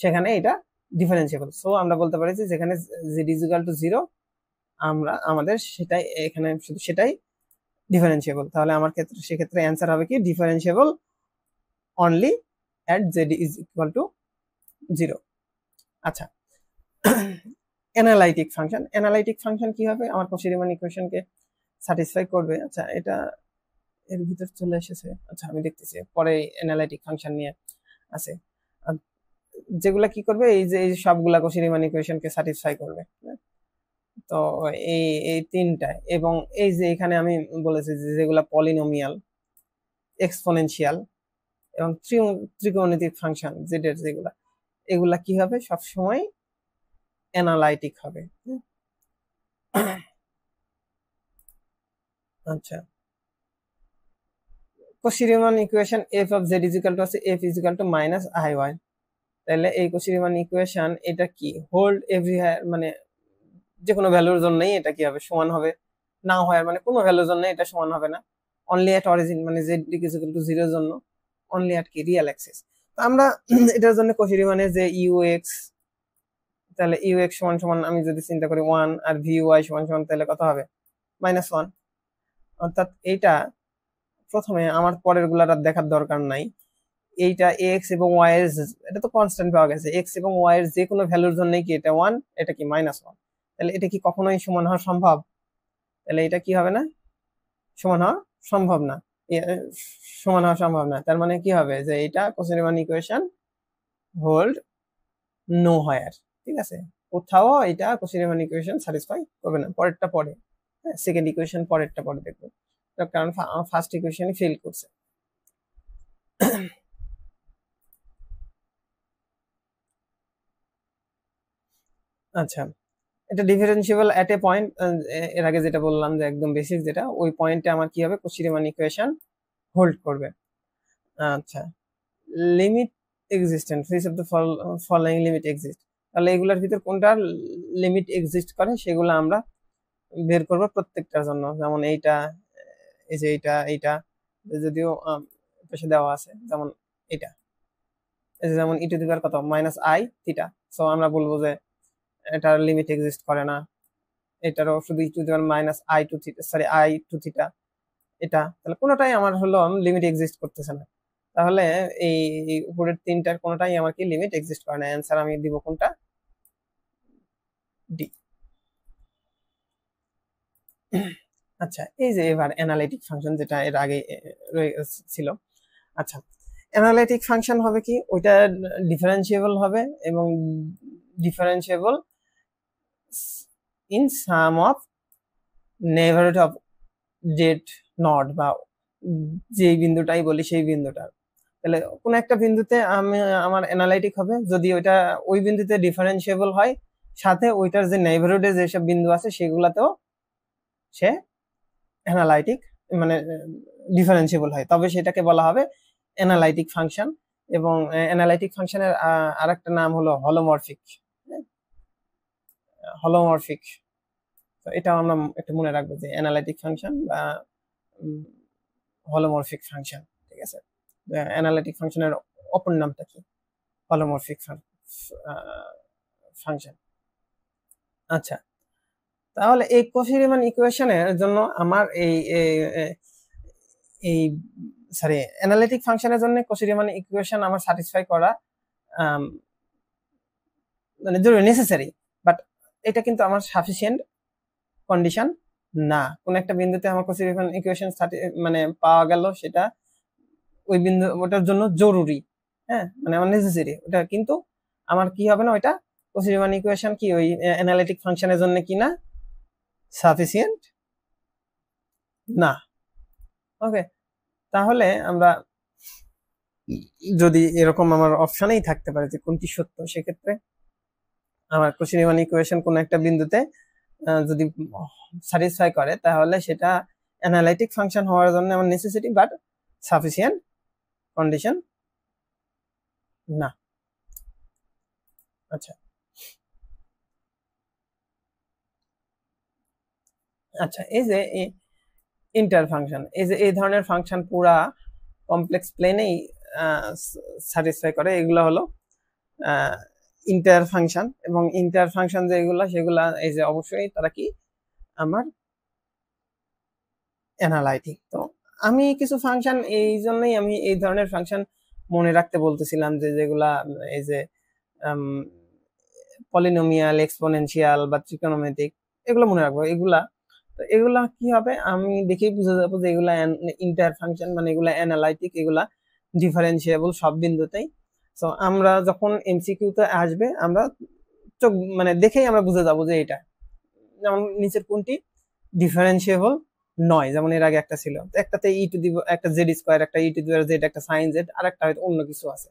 সেখানে এটা ডিফারেন্সিয়েবল। সো আমরা বলতে পারি যে যেখানে z ইজ ইকুয়াল টু 0 আমাদের সেটাই এখানে শুধু সেটাই ডিফারেন্সিয়েবল। তাহলে আমার ক্ষেত্রে সেক্ষেত্রে অ্যান্সার হবে কি differentiable only at z is equal to 0। আচ্ছা, অ্যানালাইটিক ফাংশন কি হবে? আমার কচি রিমান ইকুয়েশনকে স্যাটিসফাই করবে। আচ্ছা, এটা এর ভিতর চলে এসেছে। আচ্ছা, আমি দেখতেছি পরে অ্যানালাইটিক ফাংশন নিয়ে আছে যেগুলা কি করবে, এই যে এই সবগুলা কচি রিমান ইকুয়েশনকে স্যাটিসফাই করবে। তো এই এই তিনটা, এবং এই যে এখানে আমি বলেছি যে যেগুলা পলিনোমিয়াল, এক্সপোনেনশিয়াল এবং ত্রিকোণমিতিক ফাংশন জেড যেগুলা, এগুলা কি হবে? সব সময় অ্যানালাইটিক হবে। আচ্ছা, কচি Riman equation f of z is equal two আছে f is equal two minus iy। তাহলে এই কচি রিমান ইকুয়েশন এটা কি হোল্ড এভরিহ্যার, মানে যে কোনো ভ্যালুর জন্যই এটা কি হবে? সমান হবে। না হয় মানে কোনো ভ্যালুর জন্য এটা সমান হবে না। অনলি এট অরিজিন, মানে z ইজ ইকুয়াল টু 0 এর জন্য অনলি এট কি রিয়েল অ্যাক্সিস। তো আমরা এটার জন্য কচি রিমানের যে ux, তাহলে ux সমান সমান আমি যদি চিন্তা করি 1 আর vy সমান সমান, তাহলে কত হবে? -1। অর্থাৎ এইটা প্রথমে আমার পরের গুলার দেখার দরকার নাই। এইটা এক্স এবং ওয়াই এর, এটা তো কনস্ট্যান্ট পাওয়া গেছে, এক্স এবং ওয়াই এর যে কোনো ভ্যালুর জন্য কি এটা 1, এটা কি -1। তাহলে এটা কি কখনোই সমান হওয়া সম্ভব? তাহলে এটা কি হবে না? সমান হওয়া সম্ভব না। সমান হওয়া সম্ভব না, তার মানে কি হবে? যে এটা কচি Riman equation hold know where. ঠিক আছে, কোথাও এটা কচি রিমান ইকুয়েশন স্যাটিসফাই করবে না। পরেরটা পরে, সেকেন্ড ইকুয়েশন পরেরটা পরে দেখবো, কারণ ফার্স্ট ইকুয়েশনই ফেল করছে। আচ্ছা, এটা ডিফারেন্সিয়েবল এট এ পয়েন্ট, এর আগে যেটা বললাম যে একদম বেসিক যেটা, ওই পয়েন্টে আমার কি হবে? কচি রিমান ইকুয়েশন হোল্ড করবে। আচ্ছা, limit existent, which of the following limit exist. তাহলে এগুলোর ভিতর কোনটা লিমিট এক্সিস্ট করে সেগুলো আমরা বের করব প্রত্যেকটার জন্য। যেমন এইটা, এই যে এইটা যদিও পাশে দেওয়া আছে, যেমন এটা, এই যে যেমন ই টু দি পাওয়ার কত -i থিটা। সো আমরা বলবো যে এটার লিমিট এক্সিস্ট করে না। এটারও শুধু e to the power -i two theta, sorry i two theta, এটা। তাহলে কোনোটাই আমার হলো লিমিট এক্সিস্ট করতেছে না। তাহলে এই উপরের তিনটার কোনোটাই আমার কি লিমিট এক্সিস্ট করে না। অ্যান্সার আমি দিব কোনটা? ডি। আচ্ছা, এই যে এবার অ্যানালিটিক ফাংশন যেটা এর আগে ছিল। আচ্ছা, অ্যানালিটিক ফাংশন হবে কি? ওইটা ডিফারেন্সিয়েবল হবে, এবং differentiable in some of neighbourhood of z not, বা যে বিন্দুটাই বলি সেই বিন্দুটা। তাহলে কোন একটা বিন্দুতে আমি আমার অ্যানালাইটিক হবে যদি ওইটা ওই বিন্দুতে ডিফারেন্সিয়েবল হয়, সাথে ওইটার যে নেইবারহুডে যেসব বিন্দু আছে সেগুলাতেও সে অ্যানালাইটিক, মানে ডিফারেন্সিয়েবল হয়, তবে সেটাকে বলা হবে অ্যানালাইটিক ফাংশন। এবং অ্যানালাইটিক ফাংশনের আরেকটা নাম হলো হলোমরফিক। হলোমরফিক, তো এটাও আমরা একটু মনে রাখবো যে অ্যানালাইটিক ফাংশন বা হলোমরফিক ফাংশন। ঠিক আছে, অ্যানালাইটিক ফাংশনের অপর নামটা কি? হলোমরফিক ফাংশন। আচ্ছা, তাহলে এই কচি রিমান ইকুয়েশনের জন্য আমার এই সরি অ্যানালিটিক ফাংশনের জন্য কচি রিমান ইকুয়েশন আমার স্যাটিসফাই করা মানে জরুরি, নেসেসারি, বাট এটা কিন্তু আমার সাফিসিয়েন্ট কন্ডিশন না। কোন একটা বিন্দুতে আমার কচি রিমান ইকুয়েশন মানে পাওয়া গেল, সেটা ওই বিন্দু ওটার জন্য জরুরি, হ্যাঁ, মানে আমার নেসেসারি ওটা, কিন্তু আমার কি হবে না ওইটা কচি রিমান ইকুয়েশন কি ওই অ্যানালিটিক ফাংশনের জন্য কি না সাফিসিয়েন্ট না। ওকে, তাহলে আমরা যদি এরকম আমার অপশনেই থাকতে পারে যে কোনটি সত্য, সেক্ষেত্রে আমার কচি রিমান ইকুয়েশন কোন একটা বিন্দুতে যদি স্যাটিসফাই করে, তাহলে সেটা অ্যানালাইটিক ফাংশন হওয়ার জন্য আমার নেসেসিটি, বাট সাফিসিয়েন্ট কন্ডিশন না। আচ্ছা, আচ্ছা, এই যে ইন্টার ফাংশন, এই যে এই ধরনের ফাংশন পুরা কমপ্লেক্স প্লেনেই স্যাটিসফাই করে, এগুলো হলো ইন্টার ফাংশন। এবং ইন্টার ফাংশন যেগুলো সেগুলা এই যে অবশ্যই তারা কি আমার অ্যানালাইটিক। তো আমি কিছু ফাংশন, এই জন্যই আমি এই ধরনের ফাংশন মনে রাখতে বলতেছিলাম যে যেগুলা এই যে পলিনোমিয়াল, এক্সপোনেনশিয়াল বা ট্রিকোনোমেট্রিক, এগুলো মনে রাখবো। এগুলা কি হবে, আমি দেখেই বুঝে যাবো যে এগুলা ইন্টার ফাংশন, মানে এগুলা অ্যানালাইটিক, এগুলা ডিফারেন্সিয়েবল সব বিন্দুতেই। তো আমরা যখন এমসিকিউ তে আসবে, আমরা চোখ মানে দেখেই আমরা বুঝে যাবো যে এটা, যেমন নিচের কোনটি ডিফারেন্সিয়েবল নয়, যেমন এর আগে একটা ছিল, একটাতে ই টু দি একটা জেড স্কোয়ার, একটা ই টু দি জেড, একটা সাইন জেড, আর একটা হয়তো অন্য কিছু আছে।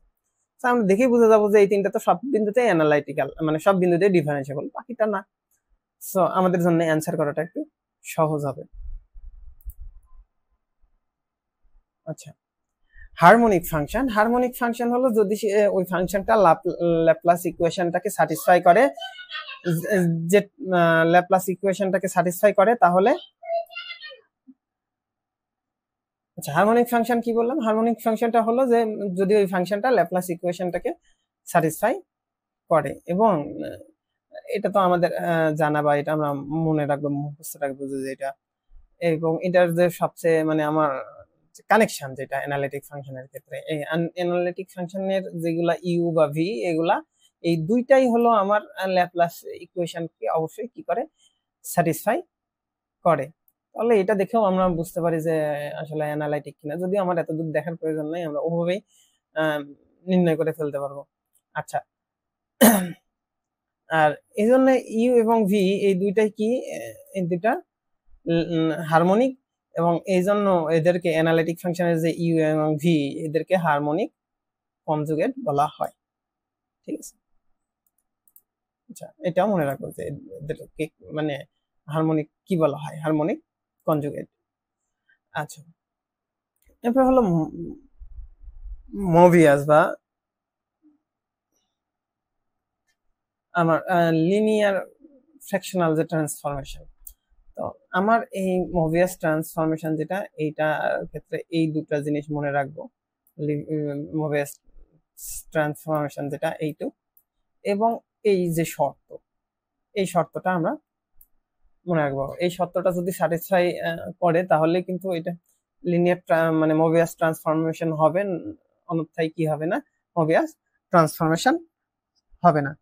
আমরা দেখেই বুঝে যাবো যে এই তিনটা তো সব বিন্দুতে অ্যানালাইটিক্যাল, মানে সব বিন্দুতে ডিফারেন্সিয়েবল, বাকিটা না। সো আমাদের জন্য অ্যান্সার করাটা একটু সহজ হবে। আচ্ছা, হারমোনিক ফাংশন। হারমোনিক ফাংশন হলো যদি ওই ফাংশনটা ল্যাপ্লাস ইকুয়েশনটাকে স্যাটিসফাই করে, যে ল্যাপ্লাস ইকুয়েশনটাকে স্যাটিসফাই করে, তাহলে আচ্ছা, হারমোনিক ফাংশন কি বললাম? হারমোনিক ফাংশনটা হলো যে যদি ওই ফাংশনটা ল্যাপ্লাস ইকুয়েশনটাকে স্যাটিসফাই করে। এবং এটা তো আমাদের জানা, বা এটা আমরা মনে রাখবো, মুখস্থ রাখবো যে এটা। এবং এটার যে সবচেয়ে মানে আমার কানেকশন যেটা অ্যানালিটিক ফাংশনের ক্ষেত্রে, এই অ্যানালিটিক ফাংশনের যেগুলা ইউ বা ভি, এগুলা এই দুইটাই হলো আমার ল্যাপ্লাস ইকুয়েশনকে অবশ্যই কি করে, স্যাটিসফাই করে। তাহলে এটা দেখেও আমরা বুঝতে পারি যে আসলে অ্যানালাইটিক কিনা, যদিও আমার এতদূর দেখার প্রয়োজন নাই, আমরা ওভাবেই নির্ণয় করে ফেলতে পারবো। আচ্ছা, আর এই জন্য ইউ এবং ভি এই দুইটাই কি, এই দুইটা হারমোনিক, এবং এই জন্য এদেরকে অ্যানালিটিক ফাংশনের যে ইউ এবং ভি, এদেরকে হারমোনিক কনজুগেট বলা হয়। ঠিক আছে, আচ্ছা, এটাও মনে রাখবো যে এদেরকে মানে হারমোনিক কি বলা হয়, হারমোনিক কনজুগেট। আচ্ছা, এরপর হলো মোভিয়াস বা আমার লিনিয়ার ফ্র্যাকশনাল যে ট্রান্সফরমেশন। তো আমার এই মোভিয়াস ট্রান্সফরমেশন যেটা, এইটার ক্ষেত্রে এই দুটো জিনিস মনে রাখবো, মোভিয়াস ট্রান্সফরমেশন যেটা এইটু, এবং এই যে শর্ত, এই শর্তটা আমরা মনে রাখবো। এই শর্তটা যদি স্যাটিসফাই করে, তাহলে কিন্তু এটা লিনিয়ার মানে মোভিয়াস ট্রান্সফরমেশন হবে, অন্যথায় কি হবে না, মোভিয়াস ট্রান্সফরমেশন হবে না।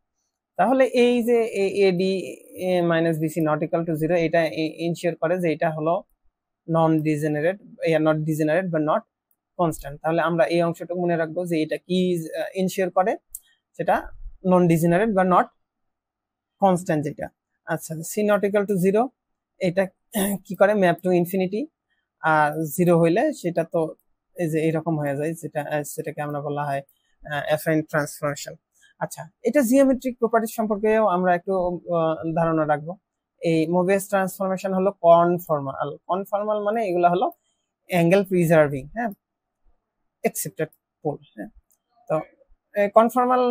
তাহলে এই যে ad minus bc not equal to zero, এটা ইনশিওর করে যে এটা হলো নট ডিজেনারেট বা নট কনস্ট্যান্ট। তাহলে আমরা এই অংশটুকু মনে রাখবো যে এটা কি ইনশিওর করে, সেটা নন ডিজেনারেট বা নট কনস্ট্যান্ট যেটা। আচ্ছা, c not equal to zero, এটা কি করে, ম্যাপ টু ইনফিনিটি। আর জিরো হইলে সেটা তো এই যে এরকম হয়ে যায়, সেটাকে আমরা বলা হয় অ্যাফাইন ট্রান্সফরমেশন। আচ্ছা, এটা জিওমেট্রিক প্রপার্টিজ সম্পর্কেও আমরা একটু ধারণা রাখবো। এই মোভিয়াস ট্রান্সফরমেশন হলো কনফর্মাল। কনফর্মাল মানে এগুলা হলো অ্যাঙ্গেল প্রিজার্ভিং, হ্যাঁ, এক্সেপ্টেড পোল। হ্যাঁ, তো কনফর্মাল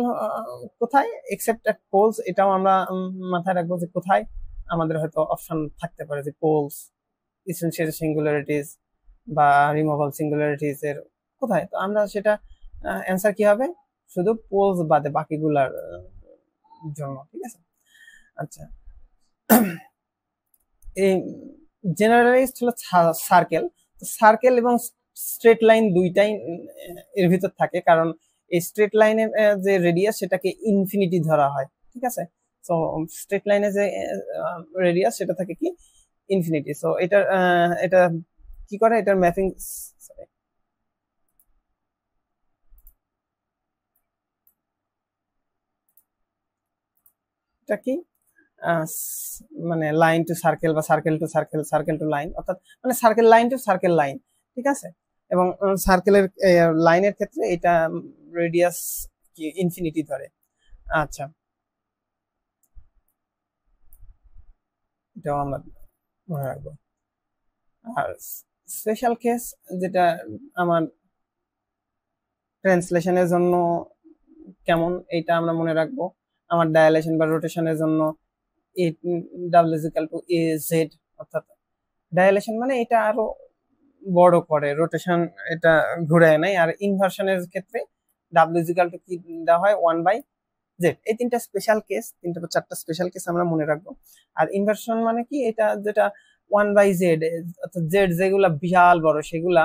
কোথায়, এক্সেপ্টেড পোলস, এটাও আমরা মাথায় রাখবো যে কোথায় আমাদের হয়তো অপশন থাকতে পারে যে পোলস, ইসেনশিয়াল সিঙ্গুলারিটিস বা রিমুভাল সিঙ্গুলারিটিস এর কোথায়। তো আমরা সেটা অ্যান্সার কি হবে, শুধু পোলস বাদে বাকিগুলার জন্য। ঠিক আছে, আচ্ছা, এই জেনারেলাইজড হলো সার্কেল। সার্কেল এবং স্ট্রেট লাইন দুইটাই এর ভিতর থাকে, কারণ এই স্ট্রেট লাইনের যে রেডিয়াস সেটাকে ইনফিনিটি ধরা হয়। ঠিক আছে, তো স্ট্রেট লাইনের যে রেডিয়াস সেটা থাকে কি ইনফিনিটি। সো এটা কি করে, এটার ম্যাপিং, এটা কি মানে লাইন টু সার্কেল বা circle to circle, circle to line, অর্থাৎ মানে circle line to circle line. ঠিক আছে, এবং সার্কেলের লাইনের ক্ষেত্রে এটা রেডিয়াস কি ইনফিনিটি ধরে। আচ্ছা, এটাও আমরা মনে রাখবো। আর স্পেশাল কেস যেটা আমার ট্রান্সলেশনের জন্য কেমন, এটা আমরা মনে রাখবো। আমার ডায়ালেশন বা রোটেশনের জন্য W is equal two A Z, অর্থাৎ ডায়ালেশন মানে এটা আরো বড় করে রোটেশন এটা ঘুরায় নেয়। আর ইনভার্সনের ক্ষেত্রে ডাব্লিউ ইকুয়াল টু কি দেওয়া হয় 1/z। এই তিনটা স্পেশাল কেস, তিনটা বা চারটা স্পেশাল কেস আমরা মনে রাখবো। আর ইনভার্সন মানে কি, এটা যেটা 1/z, অর্থাৎ জেড যেগুলা বিশাল বড় সেগুলা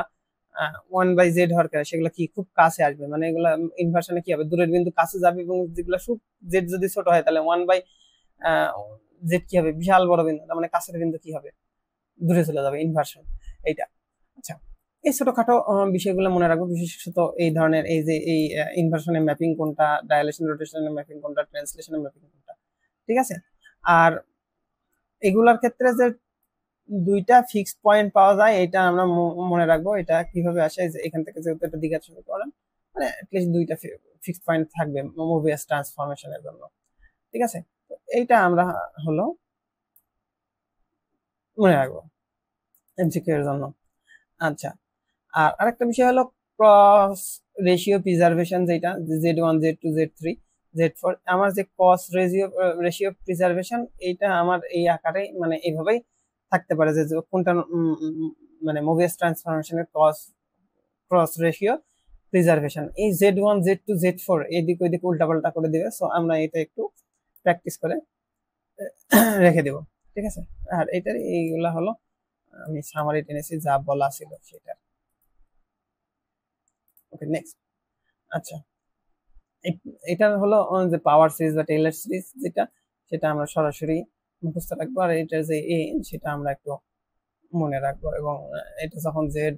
1/z হওয়ার কারণে সেগুলো কি খুব কাছে আসবে, মানে এগুলা ইনভার্সনে কি হবে, দূরের বিন্দু কাছে যাবে, এবং যেগুলো খুব জেড যদি ছোট হয় তাহলে 1/z কি হবে, বিশাল বড় বিন্দু, তার মানে কাছের বিন্দু কি হবে, দূরে চলে যাবে, ইনভার্সন এইটা। আচ্ছা, এই ছোটখাটো বিষয়গুলো মনে রাখবো, বিশেষত এই ধরনের এই যে এই ইনভার্সনের ম্যাপিং কোনটা, ডায়ালেশন রোটেশনের ম্যাপিং কোনটা, ট্রান্সলেশনের ম্যাপিং কোনটা, ঠিক আছে। আর এগুলার ক্ষেত্রে যে দুইটা ফিক্সড পয়েন্ট পাওয়া যায় এটা আমরা মনে রাখবো। এটা কিভাবে আসে, যে এখান থেকে যেহেতু একটা দিকে শুরু করেন, মানে অ্যাটলিস্ট দুইটা ফিক্সড পয়েন্ট থাকবে মোভিয়াস ট্রান্সফরমেশনের জন্য, ঠিক আছে। তো এইটা আমরা হলো মনে রাখবো এমসিকিউ এর জন্য। আচ্ছা, আর আরেকটা বিষয় হলো ক্রস রেশিও প্রিজার্ভেশন, যেটা Z1 Z2 Z3 Z4, আমার যে ক্রস রেশিও প্রিজার্ভেশন এইটা আমার এই আকারে মানে এইভাবেই থাকতে পারে, যে কোনটা মানে মুভিয়াস ট্রান্সফরমেশনের ক্রস রেশিও প্রিজার্ভেশন, এই Z1 Z2 Z4 এদিক ওইদিক উল্টাপাল্টা করে দিবে। সো আমরা এটা একটু প্র্যাকটিস করে রেখে দেব, ঠিক আছে। আর এটার এইগুলা হলো আমি সামারি টেনেছি যা বলা ছিল সেটা। ওকে, নেক্সট। আচ্ছা, এটা হলো যে পাওয়ার সিরিজ বা টেইলর সিরিজ যেটা, সেটা আমরা সরাসরি মুখস্থ রাখবো। আর এটা যে এ সেটা আমরা একটু মনে রাখবো, এবং এটা যখন জেড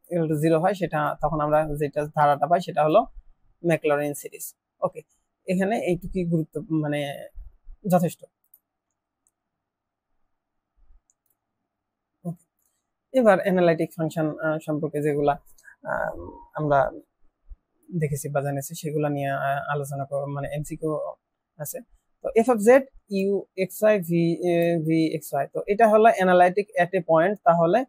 ইকুয়াল টু 0 হয় সেটা তখন আমরা যেটা ধারাটা পাই সেটা হলো ম্যাকলরিন সিরিজ। ওকে, এখানে এইটুকুই গুরুত্ব মানে যথেষ্ট। এবার অ্যানালাইটিক ফাংশন সম্পর্কে যেগুলা আমরা দেখেছি বা জানেছি সেগুলো নিয়ে আলোচনা করব, মানে এমসিকিউ আছে। তো f of z u x y v x y, তো এটা হলো অ্যানালাইটিক এট এ পয়েন্ট। তাহলে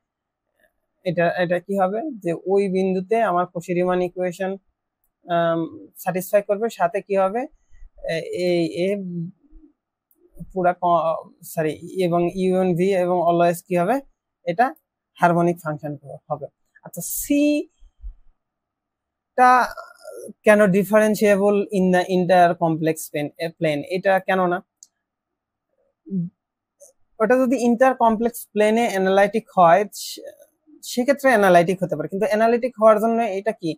এটা এটা কি হবে, যে ওই বিন্দুতে আমার কশি-রিমান ইকুয়েশন স্যাটিসফাই করবে, সাথে কি হবে এই এ পুরা সরি এবং ইউএন ভি এবং অলওয়েজ কি হবে, এটা হারমোনিক ফাংশন হবে। আচ্ছা, সি টা কেন differentiable in the entire complex plane, এটা কেন না, ওটা যদি ইন্টার কমপ্লেক্স প্লেনে অ্যানালাইটিক হয় সেক্ষেত্রে অ্যানালাইটিক হতে পারে, কিন্তু অ্যানালাইটিক হওয়ার জন্য এটা কি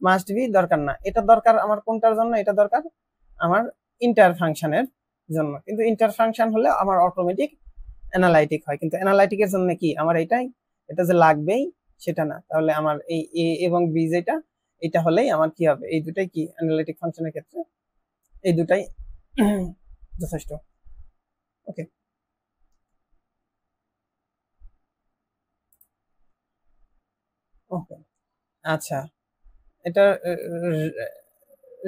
মাস্ট বি দরকার না। এটা দরকার আমার কোনটার জন্য, এটা দরকার আমার ইন্টার ফাংশনের জন্য, কিন্তু ইন্টার ফাংশন হলে আমার অটোমেটিক অ্যানালাইটিক হয়, কিন্তু অ্যানালাইটিকের জন্য কি আমার এটাই, এটা যে লাগবেই সেটা না। তাহলে আমার এই এ এবং বি যেটা, এটা হলেই আমার কি হবে, এই দুটাই কি অ্যানালাইটিক ফাংশনের ক্ষেত্রে এই দুটাই যথেষ্ট। ওকে, ওকে, আচ্ছা, এটা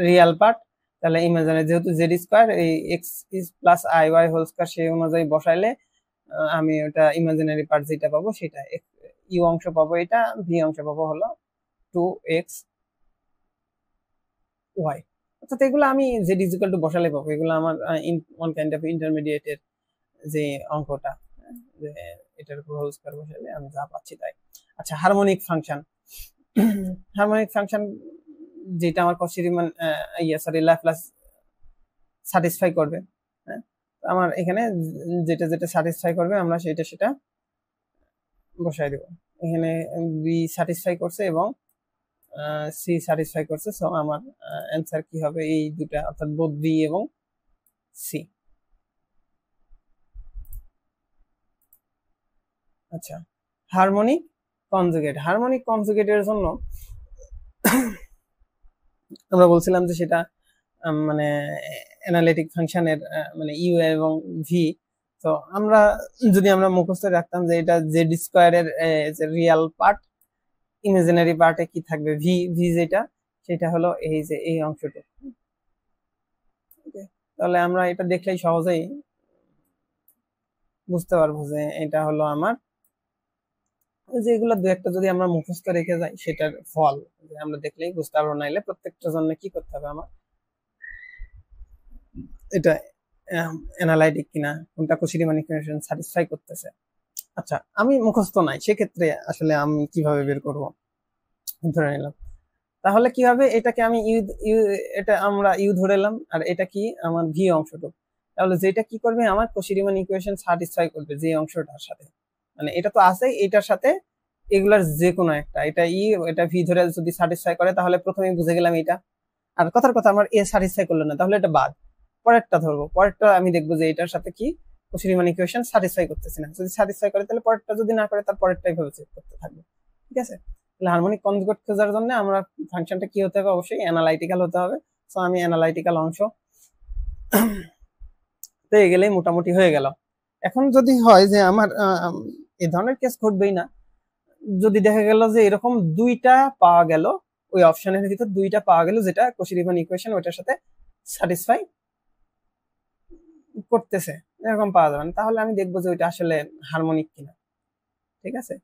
রিয়াল পার্ট। তাহলে ইমাজিনারি যেহেতু জেড স্কোয়ার এই x is plus i y whole square সেই অনুযায়ী বসাইলে আমি ওটা ইমাজিনারি পার্ট যেটা পাবো সেটা ইউ অংশ পাবো, এটা ভি অংশ পাবো হলো 2x ওয়াই। অর্থাৎ এগুলো আমি জেড ইজ ইকুয়াল টু বসালে পাবো, এগুলো আমার ওয়ান কাইন্ড অফ ইন্টারমিডিয়েটের যে অঙ্কটা, যে এটার উপর হোল স্কয়ার বসালে আমি যা পাচ্ছি তাই। আচ্ছা, হারমোনিক ফাংশন, হারমোনিক ফাংশন যেটা আমার কশি-রিমান ল্যাপ্লাস স্যাটিসফাই করবে, হ্যাঁ, আমার এখানে যেটা যেটা স্যাটিসফাই করবে আমরা সেটা বসাই দেব। এখানে বি স্যাটিসফাই করছে এবং সি স্যাটিসফাই করছে, সো আমার অ্যান্সার কি হবে, এই দুটা অর্থাৎ বোথ বি এবং সি। আচ্ছা, হারমোনিক কনজুগেট, হারমোনিক কনজুগেটের জন্য আমরা বলছিলাম যে সেটা মানে অ্যানালিটিক ফাংশনের মানে ইউ এবং ভি। তো আমরা যদি আমরা মুখস্থ রাখতাম যে এটা জেড স্কোয়ারের যে রিয়াল পার্ট, ইমাজিনারি পার্টে কি থাকবে ভি, ভি যেটা সেটা হলো এই যে এই অংশটুকু। তাহলে আমরা এটা দেখলেই সহজেই বুঝতে পারবো যে এটা হলো আমার, যেগুলো দু একটা যদি আমরা মুখস্থ রেখে যাই সেটার ফল আমরা দেখলেই বুঝতে পারবো, নাইলে প্রত্যেকটার জন্য কি করতে হবে আমার, এটা অ্যানালাইটিক কিনা, কোনটা কশি-রিমান ইকুয়েশন স্যাটিসফাই করতেছে, আচ্ছা, আমি মুখস্থ নাই, সেক্ষেত্রে আসলে আমি কিভাবে বের করব, ধরে নিলাম। তাহলে কি হবে, এটাকে আমি ইউ ইউ এটা আমরা ইউ ধরে নিলাম, আর এটা কি আমার ভি অংশটুকু। তাহলে যেটা কি করবে, আমার কশি রিমান ইকুয়েশন স্যাটিসফাই করবে যে অংশটার সাথে, মানে এটা তো আছে, এটার সাথে এগুলার যে কোনো একটা, এটা ই এটা ভি ধরে যদি স্যাটিসফাই করে তাহলে প্রথমেই বুঝে গেলাম এটা। আর কথার কথা আমার এ স্যাটিসফাই করলো না, তাহলে এটা বাদ, পরেরটা ধরবো। পরেরটা আমি দেখবো যে এটার সাথে কি কশি রিমান ইকুয়েশন স্যাটিসফাই করতেছে না। যদি স্যাটিসফাই করে তাহলে পরেরটা, যদি না করে তার পরেরটা এইভাবে চেক করতে থাকবো। ঠিক আছে, তাহলে হারমোনিক কনজুগেট খোঁজার জন্য আমরা ফাংশনটা কি হতে হবে, অবশ্যই অ্যানালাইটিক্যাল হতে হবে। সো আমি অ্যানালাইটিক্যাল অংশ পেয়ে গেলেই মোটামুটি হয়ে গেল। এখন যদি হয় যে আমার এই ধরনের কেস ঘটবেই না, যদি দেখা গেল যে এরকম দুইটা পাওয়া গেল, ওই অপশনের ভিতর দুইটা পাওয়া গেল যেটা কশি রিমান ইকুয়েশন ওইটার সাথে স্যাটিসফাই করতেছে, এরকম পাওয়া যাবে না, তাহলে আমি দেখবো যে ওইটা আসলে হারমোনিক কিনা। ঠিক আছে,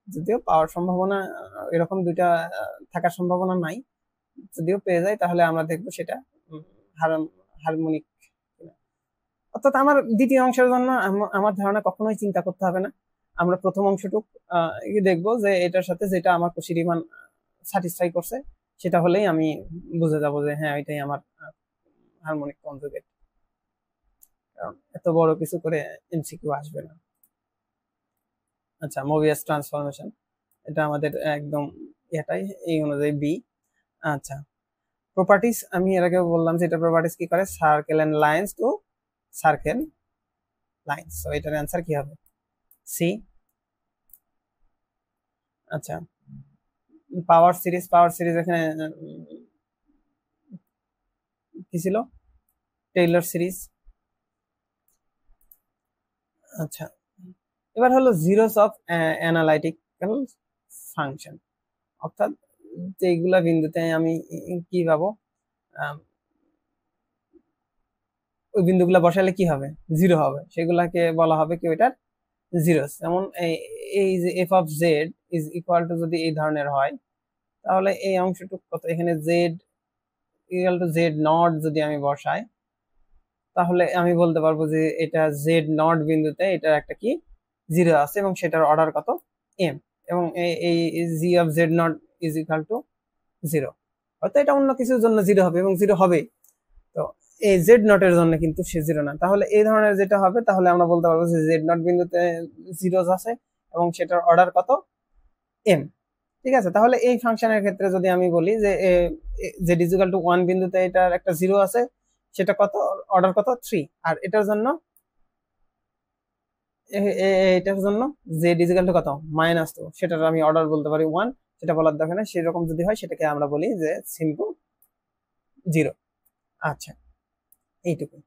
যদিও পাওয়ার সম্ভাবনা এরকম দুইটা থাকার সম্ভাবনা নাই, যদিও পেয়ে যায় তাহলে আমরা দেখবো সেটা হারমোনিক কিনা। অর্থাৎ আমার দ্বিতীয় অংশের জন্য আমার ধারণা কখনোই চিন্তা করতে হবে না, আমরা প্রথম অংশটুক দেখবো যে এটার সাথে যেটা আমার কশি রিমান স্যাটিসফাই করছে সেটা হলেই আমি বুঝে যাবো যে হ্যাঁ এটাই আমার হারমোনিক কনজুগেট। কারণ এত বড় কিছু করে এমসিকিউ আসবে না। আচ্ছা, মোবিয়াস ট্রান্সফরমেশন, এটা আমাদের একদম এটাই, এই অনুযায়ী বি। আচ্ছা, প্রপার্টিস আমি এর আগে বললাম যে এটা প্রপার্টিস কি করে, circle and lines to circle lines. So এটার অ্যান্সার কি হবে, সি। আচ্ছা, পাওয়ার সিরিজ এখানে কি ছিল, টেইলর সিরিজ। আচ্ছা, এবার হলো জিরোস অফ অ্যানালাইটিক্যাল ফাংশন, অর্থাৎ যেগুলা বিন্দুতে আমি কি পাবো, ওই বিন্দুগুলা বসালে কি হবে, জিরো হবে, সেগুলাকে বলা হবে কি ওইটার জিরোস। যেমন এই যে F of Z is equal two যদি এই ধরনের হয়, তাহলে এই অংশটুকু কত, এখানে Z equal to z nought যদি আমি বসাই, তাহলে আমি বলতে পারবো যে এটা জেড নট বিন্দুতে এটার একটা কি জিরো আছে, এবং সেটার অর্ডার কত এম, এবং এই g of z naught is equal to zero. হয়তো এটা অন্য কিছুর জন্য জিরো হবে, এবং জিরো হবে, তো এই জেড নটের জন্য কিন্তু সে জিরো না। তাহলে এই ধরনের যেটা হবে, তাহলে আমরা বলতে পারবো যে জেড নট বিন্দুতে জিরোস আছে এবং সেটার অর্ডার কত এম। ঠিক আছে, তাহলে এই ফাংশনের ক্ষেত্রে যদি আমি বলি যে জেড ইজ ইকুয়াল টু 1 বিন্দুতে এটার একটা জিরো আছে, সেটা কত, অর্ডার কত 3, আর এটার জন্য এটার জন্য জেড ইজ ইকুয়াল টু কত -2, সেটার আমি অর্ডার বলতে পারি 1, সেটা বলার দরকার নেই, সেরকম যদি হয় সেটাকে আমরা বলি যে সিম্পল জিরো। আচ্ছা, এইটুকু।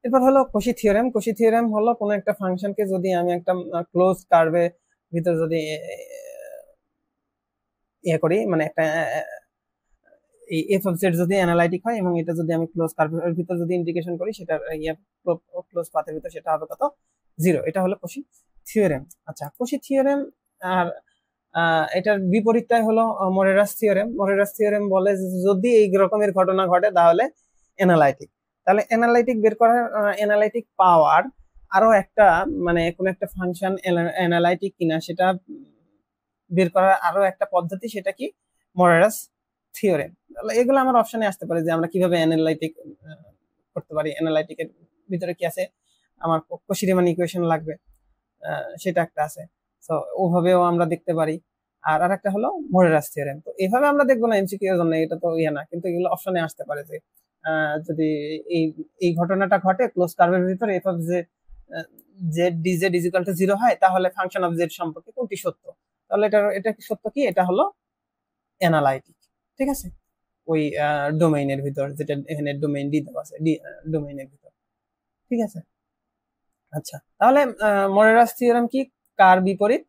এরপর হলো কশি থিওরেম। কশি থিওরেম হলো কোনো একটা ফাংশনকে যদি আমি একটা ক্লোজ কার্ভের ভিতর যদি ইয়ে করি, মানে একটা এই এফ অফ জেড যদি অ্যানালাইটিক হয় এবং এটা যদি আমি ক্লোজ কার্ভের ভিতর যদি ইন্টিগ্রেশন করি, সেটার ক্লোজ পাথের ভিতর সেটা হবে কত জিরো। এটা হলো কশি থিওরেম। আচ্ছা, কশি থিওরেম আর এটার বিপরীতটাই হলো মোরেরাস থিওরেম। মোরেরাস থিওরেম বলে যদি এই রকমের ঘটনা ঘটে তাহলে অ্যানালাইটিক। তাহলে অ্যানালাইটিক বের করার, অ্যানালাইটিক পাওয়ার আরো একটা, মানে কোন একটা ফাংশন অ্যানালাইটিক কিনা সেটা বের করার আরো একটা পদ্ধতি, সেটা কি মোরেরাস থিওরেম। তাহলে এগুলো আমার অপশনে আসতে পারে যে আমরা কিভাবে অ্যানালাইটিক করতে পারি, অ্যানালাইটিকের ভিতরে কি আছে, আমার কশি রিমান ইকুয়েশন লাগবে, সেটা একটা আছে, তো ওভাবেও আমরা দেখতে পারি। আর আরেকটা হলো মোরেরাস থিওরেম। তো এইভাবে আমরা দেখবো না এমসিকিউ এর জন্য, এটা তো ইয়ে না, কিন্তু এগুলো অপশনে আসতে পারে যে যদি এই এই ঘটনাটা ঘটে ক্লোজ কার্ভের ভিতরে F of Z DZ is equal to 0 হয়, তাহলে ফাংশন অফ জেড সম্পর্কে কোনটি সত্য, তাহলে এটা সত্য কি, এটা হলো অ্যানালাইটিক। ঠিক আছে, ওই ডোমেইনের ভিতর, যেটা এখানে ডোমেইন ডি দেওয়া আছে, ডোমেইনের ভিতর। ঠিক আছে, আচ্ছা, তাহলে মোরেরাস থিওরেম কি, কার বিপরীত,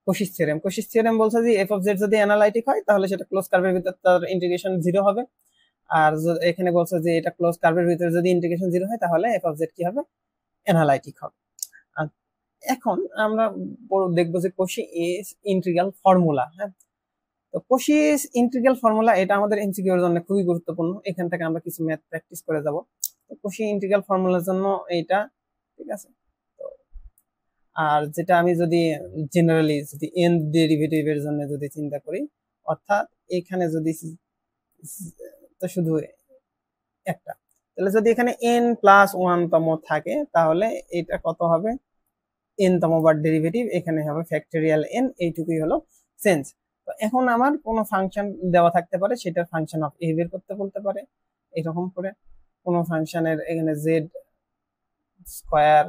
কোশিস থিওরেম। কোশিস থিওরেম বলছে যে এফ অফ জেড যদি অ্যানালাইটিক হয় তাহলে সেটা ক্লোজ কার্ভের ভিতর তার ইন্টিগ্রেশন 0 হবে, আর এখানে বলছে যে এটা ক্লোজ কার্ভের ভিতরে যদি ইন্টিগ্রেশন 0 হয় তাহলে এফ অফ জেড কি হবে, অ্যানালাইটিক হবে। আর এখন আমরা দেখবো যে কোশি ইন্টিগ্রাল ফর্মুলা। হ্যাঁ, তো কোশিস ইন্টিগ্রাল ফর্মুলা এটা আমাদের এমসিকিউ এর জন্য খুবই গুরুত্বপূর্ণ, এখান থেকে আমরা কিছু ম্যাথ প্র্যাকটিস করে যাব। তো কোশি ইন্টিগ্রাল ফর্মুলার জন্য এইটা, ঠিক আছে। তো আর যেটা আমি যদি জেনারেলি যদি এন ডেরিভেটিভের জন্য যদি চিন্তা করি, অর্থাৎ এখানে যদি তো শুধু একটা, তাহলে যদি এখানে n প্লাস 1 তম থাকে তাহলে এটা কত হবে, n তম বার ডেরিভেটিভ এখানে হবে ফ্যাক্টরিয়াল n, এইটুকুই হলো সেন্স। তো এখন আমার কোনো ফাংশন দেওয়া থাকতে পারে, সেটার ফাংশন অফ a বের করতে বলতে পারে এরকম করে, কোনো ফাংশনের এখানে z স্কয়ার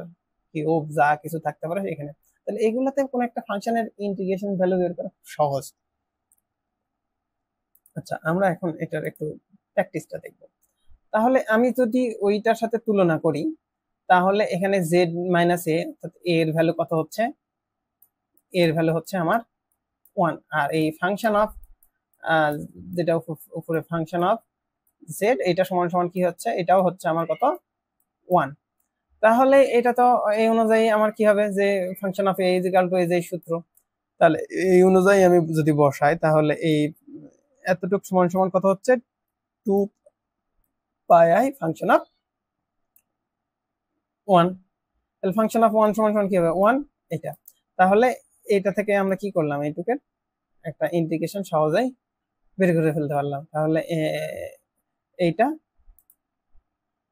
কিউব যা কিছু থাকতে পারে এখানে, তাহলে এগুলাতে কোনো একটা ফাংশনের ইন্টিগ্রেশন ভ্যালু বের করা সহজ। আচ্ছা, আমরা এখন এটার একটু প্র্যাকটিসটা দেখব। তাহলে আমি যদি ওইটার সাথে তুলনা করি, তাহলে এখানে z মাইনাস a অর্থাৎ a এর ভ্যালু কত হচ্ছে, a এর ভ্যালু হচ্ছে আমার 1, আর এই ফাংশন অফ যেটা উপরে ফাংশন অফ z এটা সমান সমান কি হচ্ছে, এটাও হচ্ছে আমার কত 1। তাহলে এটা তো এই অনুযায়ী আমার কি হবে, যে function of a equal to এই যে সূত্র, তাহলে এই অনুযায়ী আমি যদি বসাই তাহলে এই এতটুকু সমান সমান কত হচ্ছে 2 পাই আই ফাংশন অফ 1। তাহলে ফাংশন অফ 1 সমান সমান কি হবে 1 এটা। তাহলে এটা থেকে আমরা কি করলাম, এইটুকে একটা ইন্টিগ্রেশন সহজেই বের করে ফেলতে পারলাম। তাহলে এইটা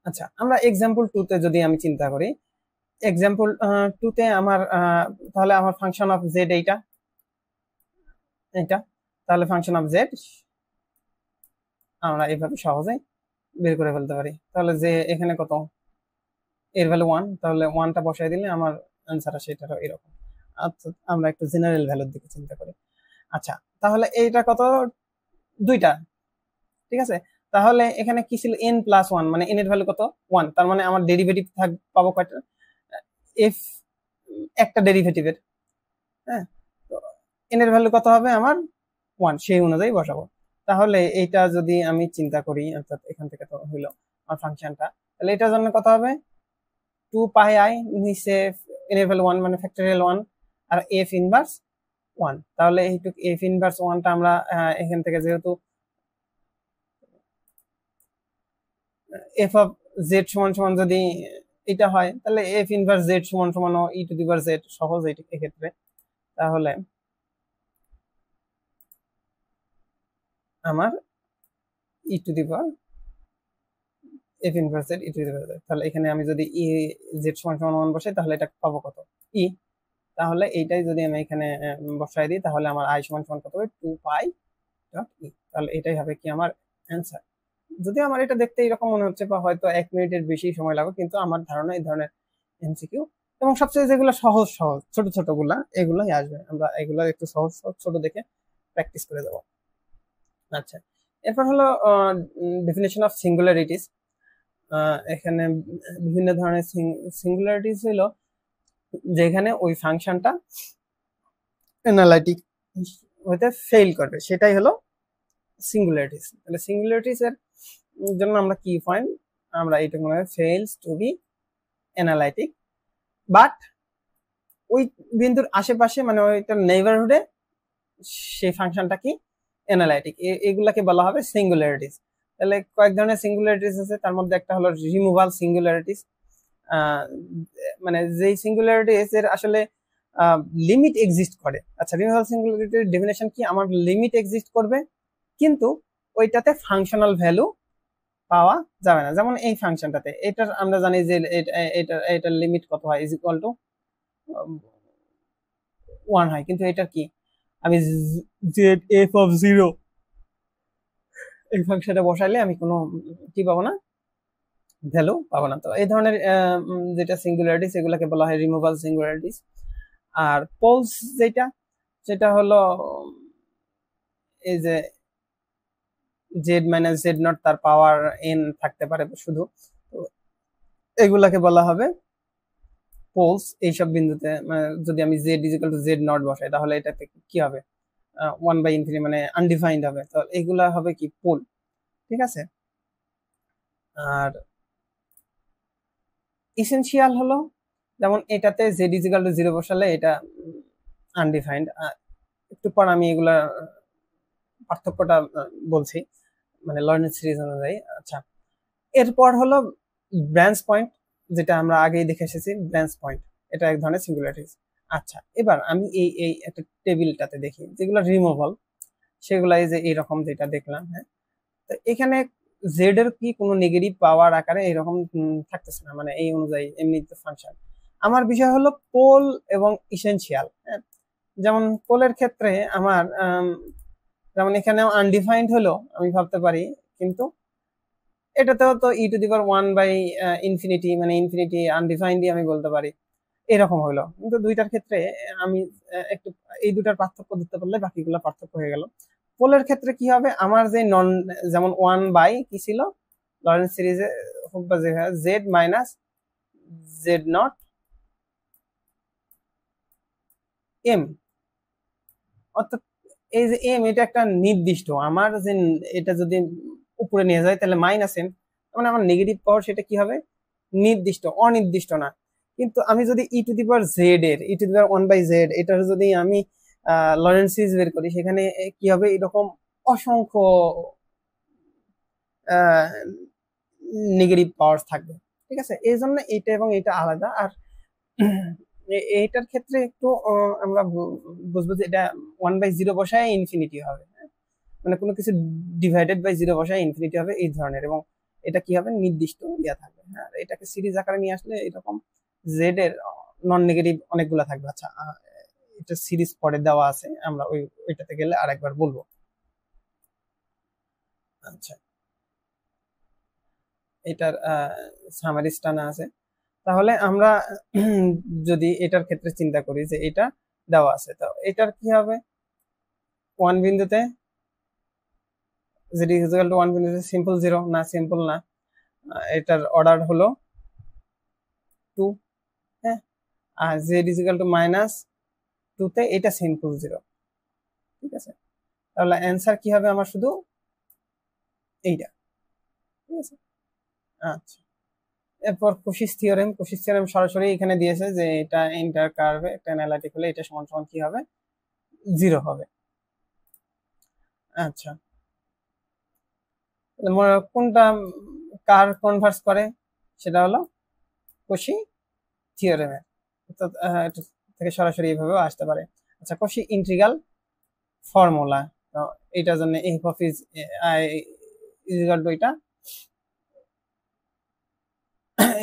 আচ্ছা, আমরা এক্সাম্পল 2 তে যদি আমি চিন্তা করি, এক্সাম্পল 2 তে আমার তাহলে আমার ফাংশন অফ z এইটা, তাহলে ফাংশন অফ z আমরা এইভাবে সহজেই বের করে ফেলতে পারি। তাহলে যে এখানে কত, এর ভ্যালু 1, তাহলে 1টা বসাই দিলে আমার অ্যান্সার আসে এটারও এরকম। আচ্ছা, আমরা একটু জেনারেল ভ্যালুর দিকে চিন্তা করি। আচ্ছা, তাহলে এইটা কত, দুইটা, ঠিক আছে। তাহলে এখানে কি ছিল n প্লাস 1, মানে n এর ভ্যালু কত 1, তার মানে আমার ডেরিভেটিভ পাবো কয়টা, f একটা ডেরিভেটিভের, হ্যাঁ, তো n এর ভ্যালু কত হবে আমার 1, সেই অনুযায়ী বসাবো। তাহলে এইটা যদি আমি চিন্তা করি, অর্থাৎ এখান থেকে তো হইলো আমার ফাংশনটা, তাহলে এটার জন্য কত হবে 2 পাই আই, নিচে n এর ভ্যালু 1 মানে ফ্যাক্টরিয়াল 1, আর f ইনভার্স 1। তাহলে এইটুকু f ইনভার্স 1টা আমরা এখান থেকে যেহেতু f অফ z সমান সমান যদি এটা হয়, তাহলে f ইনভার্স z সমান সমান e two the power z, সহজ এই ক্ষেত্রে। তাহলে আমার e two the power f inverse z e two the power z, তাহলে এখানে আমি যদি e z সমান সমান 1 বসাই তাহলে এটা পাবো কত e, তাহলে এইটাই যদি আমি এখানে বসাই দিই তাহলে আমার i সমান সমান কত হবে 2 পাই ডট e, তাহলে এটাই হবে কি আমার অ্যান্সার। যদি আমার এটা দেখতে এরকম মনে হচ্ছে বা হয়তো 1 মিনিটের বেশি সময় লাগবে, কিন্তু আমার ধারণা এই ধরনের এমসিকিউ এবং সবচেয়ে যেগুলো সহজ সহজ ছোট ছোট গুলা এগুলাই আসবে, আমরা এগুলো একটু সহজ সহজ ছোট দেখে প্র্যাকটিস করে দেবো। আচ্ছা, এরপর হলো ডেফিনেশন অফ সিঙ্গুলারিটিস। এখানে বিভিন্ন ধরনের সিঙ্গুলারিটিস হলো যেখানে ওই ফাংশনটা অ্যানালাইটিক হতে ফেল করবে, সেটাই হলো সিঙ্গুলারিটিস। তাহলে সিঙ্গুলারিটিস এর জন্য আমরা কি পয়েন্ট, আমরা এইটা মনে হয় fails to be analytic, but ওই বিন্দুর আশেপাশে মানে ওইটার নেইবারহুডে সেই ফাংশনটা কি অ্যানালাইটিক, এগুলাকে বলা হবে সিঙ্গুলারিটিস। তাহলে কয়েক ধরনের সিঙ্গুলারিটিস আছে, তার মধ্যে একটা হলো রিমুভাল সিঙ্গুলারিটিস, মানে যেই সিঙ্গুলারিটিস এর আসলে লিমিট এক্সিস্ট করে। আচ্ছা, রিমুভাল সিঙ্গুলারিটির ডেফিনেশন কি, আমার লিমিট এক্সিস্ট করবে কিন্তু ওইটাতে ফাংশনাল ভ্যালু পাওয়া যাবে না। যেমন এই ফাংশনটাতে এটার আমরা জানি যে এটার লিমিট কত হয়, ইজ ইকুয়াল টু 1 হয়, কিন্তু এটার কি আমি জেড এফ অফ 0 এই ফাংশনটা বসাইলে আমি কোনো কি পাবো না, ভ্যালু পাবো না। তো এই ধরনের যেটা সিঙ্গুলারিটিস এগুলাকে বলা হয় রিমুভাল সিঙ্গুলারিটিস। আর পোলস সেটা হলো এই যে জেড মাইনাস জেড নট তার পাওয়ার এন থাকতে পারে শুধু, তো এগুলাকে বলা হবে পোলস। এইসব বিন্দুতে যদি আমি Z is equal to z nought বসাই তাহলে এটাতে কি হবে 1/∞, মানে আনডিফাইন্ড হবে, তো এগুলা হবে কি পোল, ঠিক আছে। আর ইসেনশিয়াল হলো যেমন এটাতে জেড ইজ ইকুয়াল টু 0 বসালে এটা আনডিফাইন্ড। একটু পর আমি এগুলা পার্থক্যটা বলছি, মানে লরেন্টজ সিরিজ অনুযায়ী। আচ্ছা, এরপর হলো ব্রাঞ্চ পয়েন্ট, যেটা আমরা আগেই দেখে এসেছি ব্রাঞ্চ পয়েন্ট। এটা এক ধরনের সিঙ্গুলারিটিস। আচ্ছা, এবার আমি এই একটা টেবিলটাতে দেখি যেগুলো রিমুভাল, সেগুলো এই যে এইরকম যেটা দেখলাম, হ্যাঁ। তো এখানে জেড এর কি কোনো নেগেটিভ পাওয়ার আকারে এরকম থাকতেছে না, মানে এই অনুযায়ী এমনি ফাংশন। আমার বিষয় হলো পোল এবং ইসেনশিয়াল, হ্যাঁ। যেমন পোলের ক্ষেত্রে আমার যেমন এখানেও আনডিফাইন্ড হলো আমি ভাবতে পারি, কিন্তু এটাতেও তো ই টু দি পাওয়ার 1/ইনফিনিটি, মানে ইনফিনিটি আনডিফাইন্ডই আমি বলতে পারি, এরকম হলো। কিন্তু দুইটার ক্ষেত্রে আমি একটু এই দুটার পার্থক্য ধরতে পারলে বাকিগুলো পার্থক্য হয়ে গেল। পোলের ক্ষেত্রে কি হবে, আমার যে নন, যেমন 1 বাই কি ছিল লরেন্স সিরিজে হোক বা যে z minus z naught m, অর্থাৎ এই যে এম এটা একটা নির্দিষ্ট, আমার যে এটা যদি উপরে নিয়ে যায় তাহলে মাইনাস এম, মানে আমার নেগেটিভ পাওয়ার সেটা কি হবে, নির্দিষ্ট, অনির্দিষ্ট না। কিন্তু আমি যদি ই টু দি পাওয়ার জেড এর ই টু দি পাওয়ার 1/z এটার যদি আমি লরেন্স সিরিজ বের করি, সেখানে কি হবে, এরকম অসংখ্য নেগেটিভ পাওয়ার থাকবে, ঠিক আছে। এই জন্য এইটা এবং এটা আলাদা। আর এইটার ক্ষেত্রে একটু আমরা বুঝবো যে এটা 1/0 বসায় ইনফিনিটি হবে, মানে কোনো কিছু ডিভাইডেড বাই 0 বসায় ইনফিনিটি হবে এই ধরনের, এবং এটা কি হবে, নির্দিষ্ট ইয়া থাকবে, হ্যাঁ। এটাকে সিরিজ আকারে নিয়ে আসলে এরকম জেড এর নন নেগেটিভ অনেকগুলো থাকবে। আচ্ছা, এটা সিরিজ পরে দেওয়া আছে, আমরা ওইটাতে গেলে আরেকবার বলবো। আচ্ছা, এটার সামারিজ টানা আছে। তাহলে আমরা যদি এটার ক্ষেত্রে চিন্তা করি যে এটা দেওয়া আছে, তো এটার কি হবে, 1 বিন্দুতে z ইকুয়াল টু 1 বিন্দুতে সিম্পল 0 না, সিম্পল না, এটার অর্ডার হলো 2, হ্যাঁ। আর z ইকুয়াল টু -2 তে এটা সিম্পল 0, ঠিক আছে। তাহলে অ্যান্সার কি হবে আমার, শুধু এইটা, ঠিক আছে। আচ্ছা, এরপর কোশিস থিওরেম। কোশিস থিওরেম সরাসরি এখানে দিয়েছে যে এটা ইন্টার কার্ভে একটা অ্যানালাইটিক হলে এটা সমান সমান কি হবে, 0 হবে। আচ্ছা, কোনটা কার কনভার্স করে, সেটা হলো কোশি থিওরেমের, অর্থাৎ এটা থেকে সরাসরি এইভাবেও আসতে পারে। আচ্ছা, কোশি ইন্টিগ্রাল ফর্মুলা, তো এটার জন্য f of is equal to এটা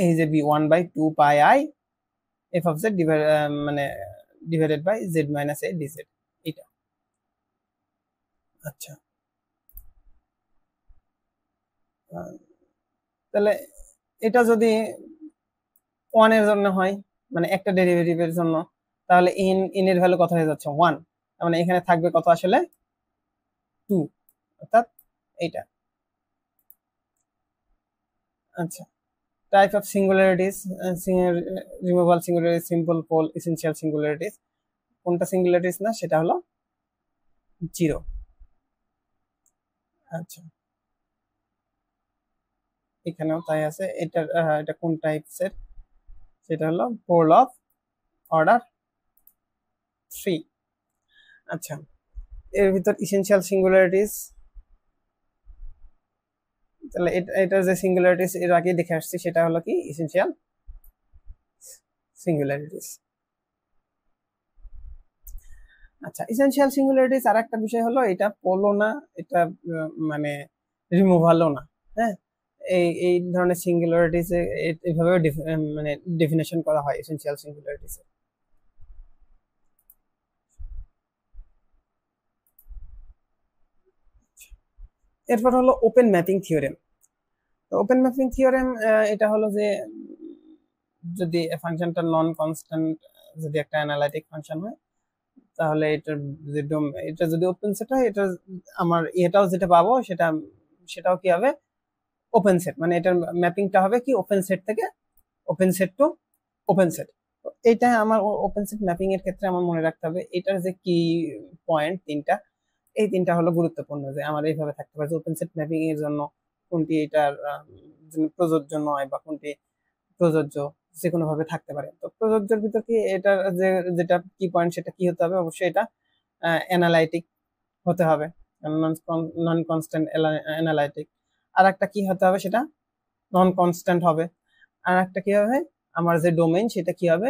এই যে be 1/2 pi i f of z মানে divided by z minus a dz, এটা। আচ্ছা, তাহলে এটা যদি 1 এর জন্য হয়, মানে একটা ডেরিভেটিভের জন্য, তাহলে ইন এর ভ্যালু কত হয়ে যাচ্ছে, 1, মানে এখানে থাকবে কত আসলে, 2, অর্থাৎ এইটা। আচ্ছা, type of singularities, removal singularities, simple pole, essential singularities. কোনটা সিঙ্গুলারিটিস না, সেটা হলো 0। আচ্ছা, এখানেও তাই আছে। এটা কোন টাইপসের, সেটা হলো পোল অফ অর্ডার 3। আচ্ছা, এর ভিতর ইসেনশিয়াল সিঙ্গুলারিটিস, তাহলে এটা যে সিঙ্গুলারিটিস এর আগে দেখে আসছি, সেটা হলো কি ইসেনশিয়াল সিঙ্গুলারিটিস। আচ্ছা, ইসেনশিয়াল সিঙ্গুলারিটিস আর একটা বিষয় হলো এটা পোলও না, এটা মানে রিমুভালও না, হ্যাঁ। এই ধরনের সিঙ্গুলারিটিস এইভাবে মানে ডেফিনেশন করা হয় এসেনশিয়াল সিঙ্গুলারিটিস। এরপর হলো ওপেন ম্যাপিং থিওরেম। তো ওপেন ম্যাপিং থিওরেম এটা হলো যে যদি ফাংশনটা নন কনস্ট্যান্ট, যদি একটা অ্যানালাইটিক ফাংশন হয়, তাহলে এটা যদি ওপেন সেট হয়, এটা আমার এটাও যেটা পাবো সেটাও কি হবে, ওপেন সেট, মানে এটার ম্যাপিংটা হবে কি ওপেন সেট থেকে open set to open set. এইটা আমার ওপেন সেট ম্যাপিং এর ক্ষেত্রে আমার মনে রাখতে হবে এটার যে কি পয়েন্ট তিনটা, এই তিনটা হলো গুরুত্বপূর্ণ, যে আমার এইভাবে থাকতে পারে যে ওপেন সেট ম্যাপিং এর জন্য কোনটি এটার প্রযোজ্য নয় বা কোনটি প্রযোজ্য, যে কোনো ভাবে থাকতে পারে। তো প্রযোজ্যের ভিতর কি এটার যেটা কি পয়েন্ট সেটা কি হতে হবে, অবশ্যই এটা অ্যানালাইটিক হতে হবে, নন কনস্ট্যান্ট অ্যানালাইটিক। আর একটা কি হতে হবে, সেটা নন কনস্ট্যান্ট হবে। আর একটা কি হবে, আমার যে ডোমেইন সেটা কি হবে,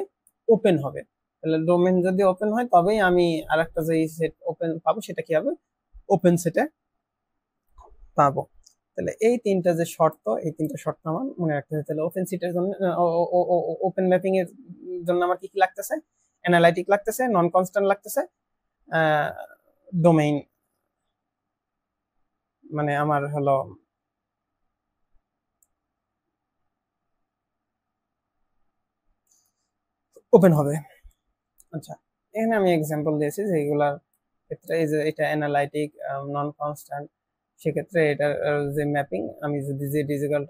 ওপেন হবে। তাহলে ডোমেন যদি ওপেন হয় তবেই আমি আরেকটা যে সেট ওপেন পাবো সেটা কি হবে, ওপেন সেটে পাবো। তাহলে এই তিনটা যে শর্ত, এই তিনটা শর্ত আমার মনে রাখতে হবে। তাহলে ওপেন সিটের জন্য, ওপেন ম্যাপিং এর জন্য আমার কি কি লাগতেছে, অ্যানালাইটিক লাগতেছে, নন কনস্ট্যান্ট লাগতেছে, ডোমেইন মানে আমার হলো ওপেন হবে। আচ্ছা, এখানে আমি এক্সাম্পল দিয়েছি যে এইগুলার ক্ষেত্রে, এই যে এটা অ্যানালাইটিক, নন কনস্ট্যান্ট, সেক্ষেত্রে এটার যে ম্যাপিং আমি যদি যে ডিজিটাল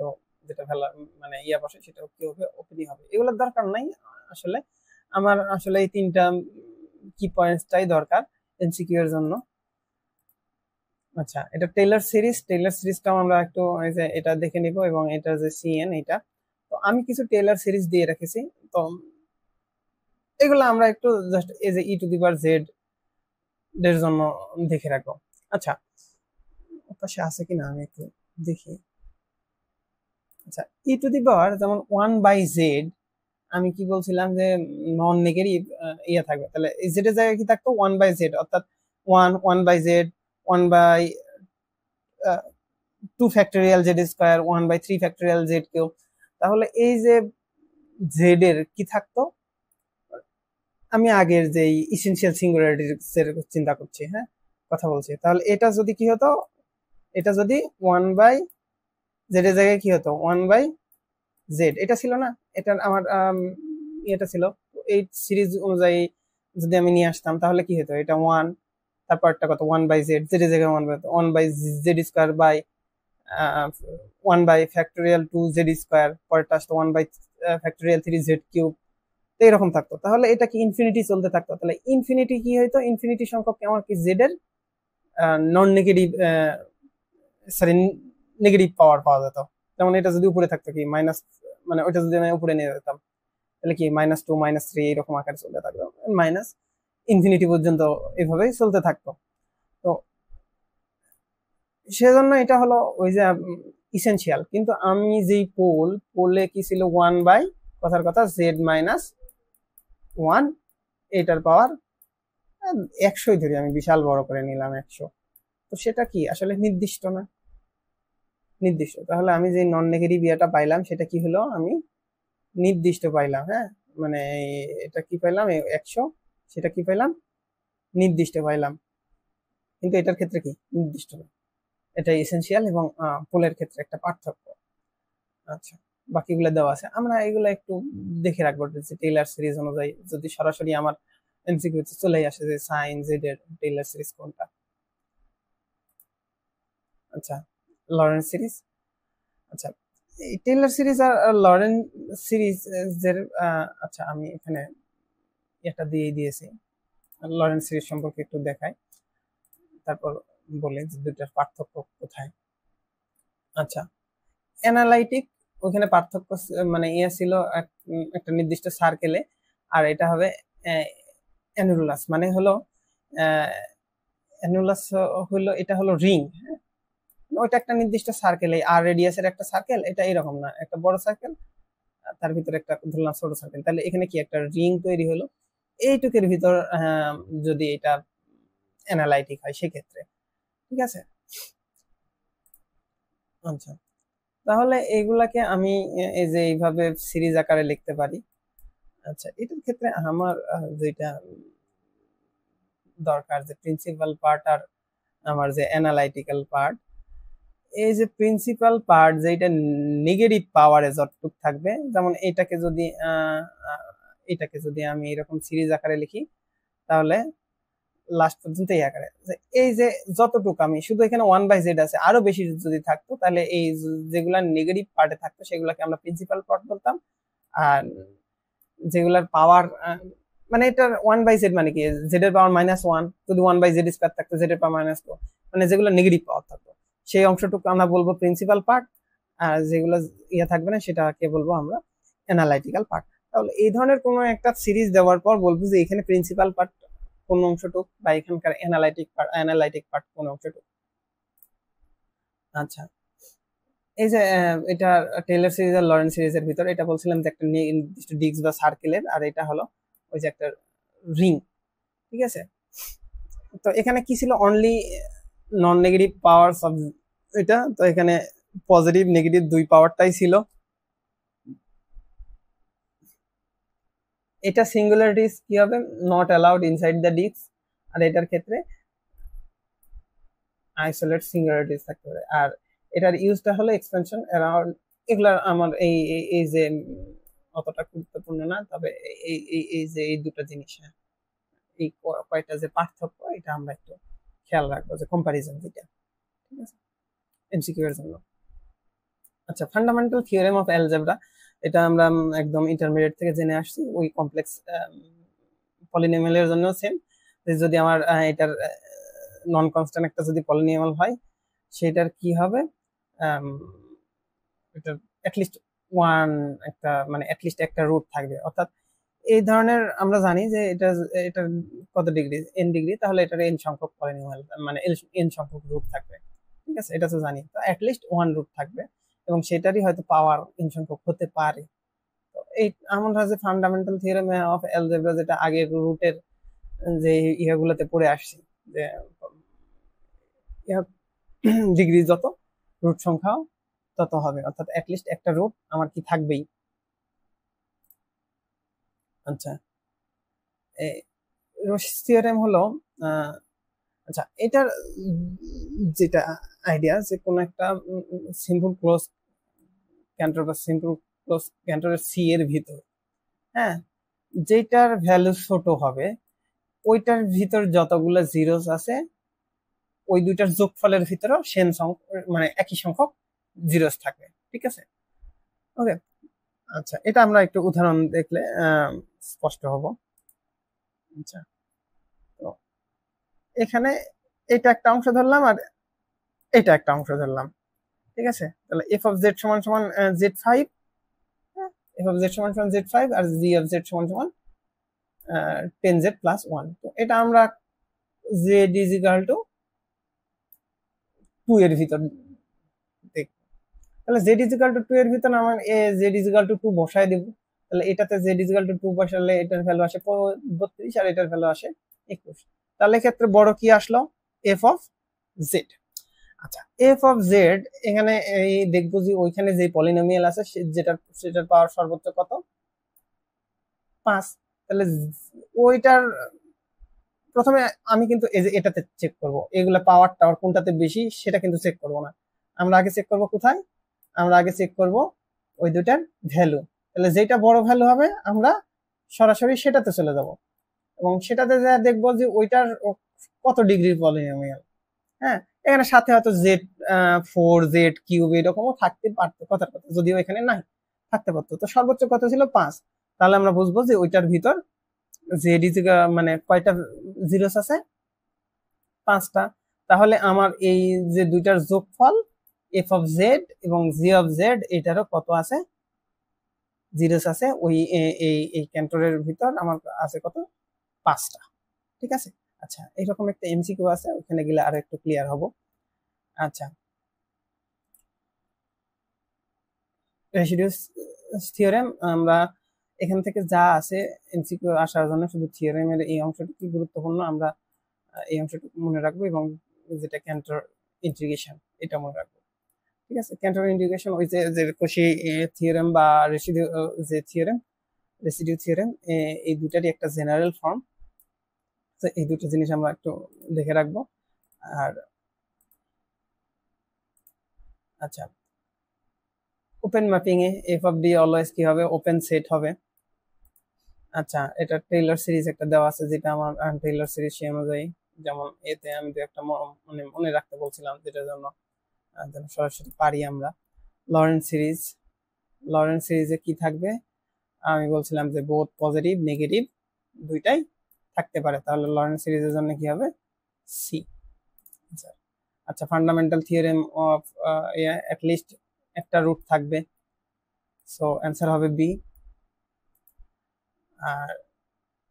যেটা ফেলা মানে ইয়া বসে সেটা কি হবে, ওপেনই হবে। এগুলোর দরকার নাই আসলে, আমার আসলে এই তিনটা কি পয়েন্টসটাই দরকার এমসিকিউ এর জন্য। আচ্ছা, এটা টেইলর সিরিজ, টেইলর সিরিজটাও আমরা একটু এই যে এটা দেখে নিব, এবং এটা যে সিএন এটা, তো আমি কিছু টেইলর সিরিজ দিয়ে রেখেছি। তো এগুলো আমরা একটু জাস্ট এই যে ই টু দি পাওয়ার জেড এর জন্য দেখে রাখবো। আচ্ছা, পাশে আছে কিনা আমি একটু দেখি। আচ্ছা, ই টু দি পাওয়ার যেমন 1/z, আমি কি বলছিলাম যে নন নেগেটিভ ইয়ে থাকবে, তাহলে জেড এর জায়গায় কি থাকতো, 1/z, অর্থাৎ 1/z, 1/2 factorial Z square, 1/3 factorial Z cube. তাহলে এই যে জেড এর কি থাকতো, আমি আগের যে ইসেনশিয়াল সিঙ্গুলারিটির চিন্তা করছি, হ্যাঁ কথা বলছি, তাহলে এটা যদি কি হতো, এটা যদি 1/z এর জায়গায় কি হতো, 1/z এটা ছিল না, এটা আমার এটা ছিল। এই সিরিজ অনুযায়ী যদি আমি নিয়ে আসতাম তাহলে কি হতো, এটা 1, তারপরটা কত 1/z, জেড এর জায়গায় 1/z স্কোয়ার বাই 1/2 স্কোয়ার, পরেরটা আসতো 1/3 z কিউব, এরকম থাকতো। তাহলে এটা কি ইনফিনিটি চলতে থাকতো, তাহলে ইনফিনিটি কি হইতো, ইনফিনিটি সংখ্যক আমার কি জেড এর নন নেগেটিভ, সরি নেগেটিভ পাওয়ার পাওয়া যেত। যেমন এটা যদি উপরে থাকতো কি মাইনাস, মানে ওইটা যদি আমি উপরে নিয়ে যেতাম তাহলে কি -2 -3 এরকম আকারে চলতে থাকতো, মাইনাস ইনফিনিটি পর্যন্ত এইভাবেই চলতে থাকতো। তো সেজন্য এটা হলো ওই যে ইসেনশিয়াল। কিন্তু আমি যেই পোলে কি ছিল, 1 কথার কথা z-1, এটার পাওয়ার 100ই ধরি আমি, বিশাল বড় করে নিলাম 100। তো সেটা কি আসলে নির্দিষ্ট না, নির্দিষ্ট। তাহলে আমি যে নন নেগেটিভ ইয়েটা পাইলাম সেটা কি হলো, আমি নির্দিষ্ট পাইলাম, হ্যাঁ মানে এটা কি পাইলাম 100, সেটা কি পাইলাম, নির্দিষ্ট পাইলাম। কিন্তু এটার ক্ষেত্রে কি নির্দিষ্ট না, এটা এসেনশিয়াল এবং পোলের ক্ষেত্রে একটা পার্থক্য। আচ্ছা, বাকিগুলো দেওয়া আছে, আমরা এগুলো একটু দেখে রাখবো যে টেইলার সিরিজ অনুযায়ী যদি সরাসরি আমার এমসিকিউ তে চলে আসে যে সাইন জেড এর টেইলার সিরিজ কোনটা। আচ্ছা, লরেন্স সিরিজ। আচ্ছা, এই টেইলর সিরিজ আর লরেন্স সিরিজ এর আচ্ছা আমি এখানে এটা দিয়ে দিয়েছি, লরেন্স সিরিজ সম্পর্কে একটু দেখাই, তারপর বলে যে দুটার পার্থক্য কোথায়। আচ্ছা, অ্যানালাইটিক, ওখানে পার্থক্য মানে ইয়ে ছিল একটা নির্দিষ্ট সার্কেলে, আর এটা হবে অ্যানুলাস, মানে হলো অ্যানুলাস হলো, এটা হলো রিং, ওইটা একটা নির্দিষ্ট সার্কেল, এই আর রেডিয়াসের একটা সার্কেল, এটা এরকম না একটা বড় সার্কেল, তার ভিতরে একটা ধরলাম ছোট সার্কেল, তাহলে এখানে কি একটা রিং তৈরি হলো, এইটুকের ভিতর যদি এটা অ্যানালাইটিক হয় সেক্ষেত্রে, ঠিক আছে। আচ্ছা, তাহলে এইগুলাকে আমি এই যে এইভাবে সিরিজ আকারে লিখতে পারি। আচ্ছা, এটার ক্ষেত্রে আমার যেটা দরকার যে প্রিন্সিপাল পার্ট আর আমার যে অ্যানালাইটিক্যাল পার্ট, এই যে প্রিন্সিপাল পার্ট যেটা নেগেটিভ পাওয়ারে যতটুকু থাকবে, যেমন এটাকে যদি আমি এরকম সিরিজ আকারে লিখি তাহলে লাস্ট পর্যন্ত এই আকারে, এই যে যতটুকু আমি শুধু এখানে 1/z আছে, আরো বেশি যদি থাকতো তাহলে এই যেগুলা নেগেটিভ পার্টে থাকতো সেগুলোকে আমরা প্রিন্সিপাল পার্ট বলতাম, আর যেগুলার পাওয়ার মানে এটা 1/z মানে কি, জেড এর পাওয়ার -1, যদি 1/z স্কয়ার থাকতো জেড এর পাওয়ার -2, মানে যেগুলো নেগেটিভ পাওয়ার থাকতো সেই অংশটুকু আমরা বলবো প্রিন্সিপাল পার্ট, আর যেগুলো ইয়ে থাকবে না সেটাকে বলবো আমরা অ্যানালাইটিক্যাল পার্ট। তাহলে এই ধরনের কোনো একটা সিরিজ দেওয়ার পর বলবো যে এখানে প্রিন্সিপাল পার্ট কোন অংশটুক, বা এখানকার অ্যানালাইটিক পার্ট কোন অংশটুক। আচ্ছা, এই যে এটা টেইলর সিরিজ আর লরেন্স সিরিজের ভিতরে এটা বলছিলাম যে একটা নির্দিষ্ট ডিস্ক বা সার্কেলের, আর এটা হলো ওই যে একটা রিং, ঠিক আছে। তো এখানে কি ছিল, only non negative powers of এটা, তো এখানে পজিটিভ নেগেটিভ দুই পাওয়ারটাই ছিল। এটা সিঙ্গুলারিটিস কি হবে, not allowed inside the disc, আর এটার ক্ষেত্রে আইসোলেট সিঙ্গুলারিটিস থাকতে পারে। আর এটার ইউজটা হলো এক্সপেনশন অ্যারাউন্ড, এগুলা আমার এই যে অতটা গুরুত্বপূর্ণ না, তবে এই যে এই দুটো জিনিস, এই কয়টা যে পার্থক্য এটা আমরা একটু খেয়াল রাখবো, যে কম্পারিজন যেটা, ঠিক আছে, এমসিকিউ এর জন্য। আচ্ছা, ফান্ডামেন্টাল থিওরেম অফ অ্যালজেব্রা, এটা আমরা একদম ইন্টারমিডিয়েট থেকে জেনে আসছি। ওই কমপ্লেক্স পলিনোমিয়ালের জন্য সেম, যদি আমার এটার নন কনস্ট্যান্ট একটা যদি পলিনোমিয়াল হয়, সেটার কি হবে, এটার অ্যাটলিস্ট ওয়ান একটা, মানে অ্যাটলিস্ট একটা রুট থাকবে। অর্থাৎ এই ধরনের আমরা জানি যে এটার কত ডিগ্রি, এন ডিগ্রি, তাহলে এটার এন সংখ্যক পলিনোমিয়াল, মানে এন সংখ্যক রুট থাকবে, ঠিক আছে, এটা তো জানি। তো অ্যাটলিস্ট ওয়ান রুট থাকবে, এবং সেটারই হয়তো পাওয়ার এন সংখ্যক হতে পারে। তো এই আমরা যে ফান্ডামেন্টাল থিওরেম অফ অ্যালজেব্রা, যেটা আগের রুটের যে ইয়েগুলোতে পড়ে আসছি, যে ডিগ্রি যত রুট সংখ্যাও তত হবে, অর্থাৎ অ্যাটলিস্ট একটা রুট আমার কি থাকবেই। আচ্ছা, রোশিস থিওরেম হলো, আচ্ছা এটার যেটা আইডিয়া, যে কোনো একটা সিম্পল ক্লোজ ক্যান্টর বা সিম্পল ক্লোজ ক্যান্টরের সি এর ভিতর, হ্যাঁ, যেটার ভ্যালু ছোট হবে, ওইটার ভিতর যতগুলো জিরোস আছে, ওই দুইটার যোগফলের ভিতরেও সেম মানে একই সংখ্যক জিরোস থাকবে, ঠিক আছে, ওকে। আচ্ছা, এটা আমরা একটু উদাহরণ দেখলে স্পষ্ট হব। আচ্ছা, তো এখানে এটা একটা অংশ ধরলাম, আর এটা একটা অংশ ধরলাম, ঠিক আছে। তাহলে এফ অফ জেড সমান সমান Z5, এফ অফ জেড সমান সমান Z5, R G of Z সমান সমান 10Z প্লাস 1। তো এটা আমরা জেড ইজ ইকুয়াল টু 2 এর ভিতর দেখব। তাহলে জেড ইজ ইকুয়াল টু 2 এর ভিতর আমার জেড ইজ ইকুয়াল টু 2 বসায় দেব। তাহলে এটাতে জেড ইজ ইকুয়াল টু 2 বসালে এটার ভ্যালু আসে 32, আর এটার ভ্যালু আসে 21। তাহলে ক্ষেত্রে বড় কি আসলো, এফ অফ জেড। আচ্ছা, এফ অফ জেড, এখানে এই দেখবো যে ওইখানে যে পলিনোমিয়াল আছে সেটার পাওয়ার সর্বোচ্চ কত, 5। তাহলে ওইটার প্রথমে আমি কিন্তু এই যে এটাতে চেক করব, এগুলা পাওয়ার টাওয়ার কোনটাতে বেশি সেটা কিন্তু চেক করব না, আমরা আগে চেক করব কোথায়, আমরা আগে চেক করব ওই দুটার ভ্যালু। তাহলে যেটা বড় ভ্যালু হবে আমরা সরাসরি সেটাতে চলে যাব, এবং সেটাতে যা দেখবো যে ওইটার কত ডিগ্রির পলিনোমিয়াল। হ্যাঁ, এখানে সাথে হয়তো Z4 Z³ এরকমও থাকতে পারতো, কথার কথা, যদিও এখানে নাই, থাকতে পারতো। তো সর্বোচ্চ কত ছিল, 5। তাহলে আমরা বুঝবো যে ওইটার ভিতর জেড ইজ মানে কয়টা জিরোস আছে, 5টা। তাহলে আমার এই যে দুইটার যোগফল এফ অফ জেড এবং জি অফ জেড, এটারও কত আছে, জিরোস আছে, ওই এই ক্যান্টরের ভিতর আমার আছে কত, 5টা, ঠিক আছে। আচ্ছা, এইরকম একটা এমসিকিউ আছে, ওখানে গেলে আরো একটু ক্লিয়ার হব। আচ্ছা, রেসিডিউস থিওরেম, আমরা এখান থেকে যা আছে এমসিকিউ আসার জন্য শুধু থিওরেমের এই অংশটুকু গুরুত্বপূর্ণ, আমরা এই অংশটুকু মনে রাখবো, এবং যেটা ক্যান্টর ইন্টিগ্রেশন এটা মনে রাখবো, ঠিক আছে। ক্যান্টর ইন্টিগ্রেশন ওই যে কোশি থিওরেম বা রেসিডিউ যে থিওরেম, রেসিডিউ থিওরেম, এই দুটারই একটা জেনারেল ফর্ম। তো এই দুটো জিনিস আমরা একটু দেখে রাখবো। আর আচ্ছা, open mapping A F of D always কি হবে, ওপেন সেট হবে। আচ্ছা, এটা টেইলর সিরিজ একটা দেওয়া আছে, যেটা আমার টেইলর সিরিজ সেই অনুযায়ী, যেমন এতে আমি একটা মানে মনে রাখতে বলছিলাম, যেটার জন্য যেন সরাসরি পারি আমরা। লরেন্স সিরিজ, লরেন্স সিরিজে কি থাকবে, আমি বলছিলাম যে বোথ পজিটিভ নেগেটিভ দুইটাই থাকতে পারে, তাহলে লরেন্স সিরিজের জন্য কি হবে, সি। আচ্ছা, ফান্ডামেন্টাল থিওরেম অফ অ্যাটলিস্ট একটা রুট থাকবে, সো অ্যান্সার হবে বি। আর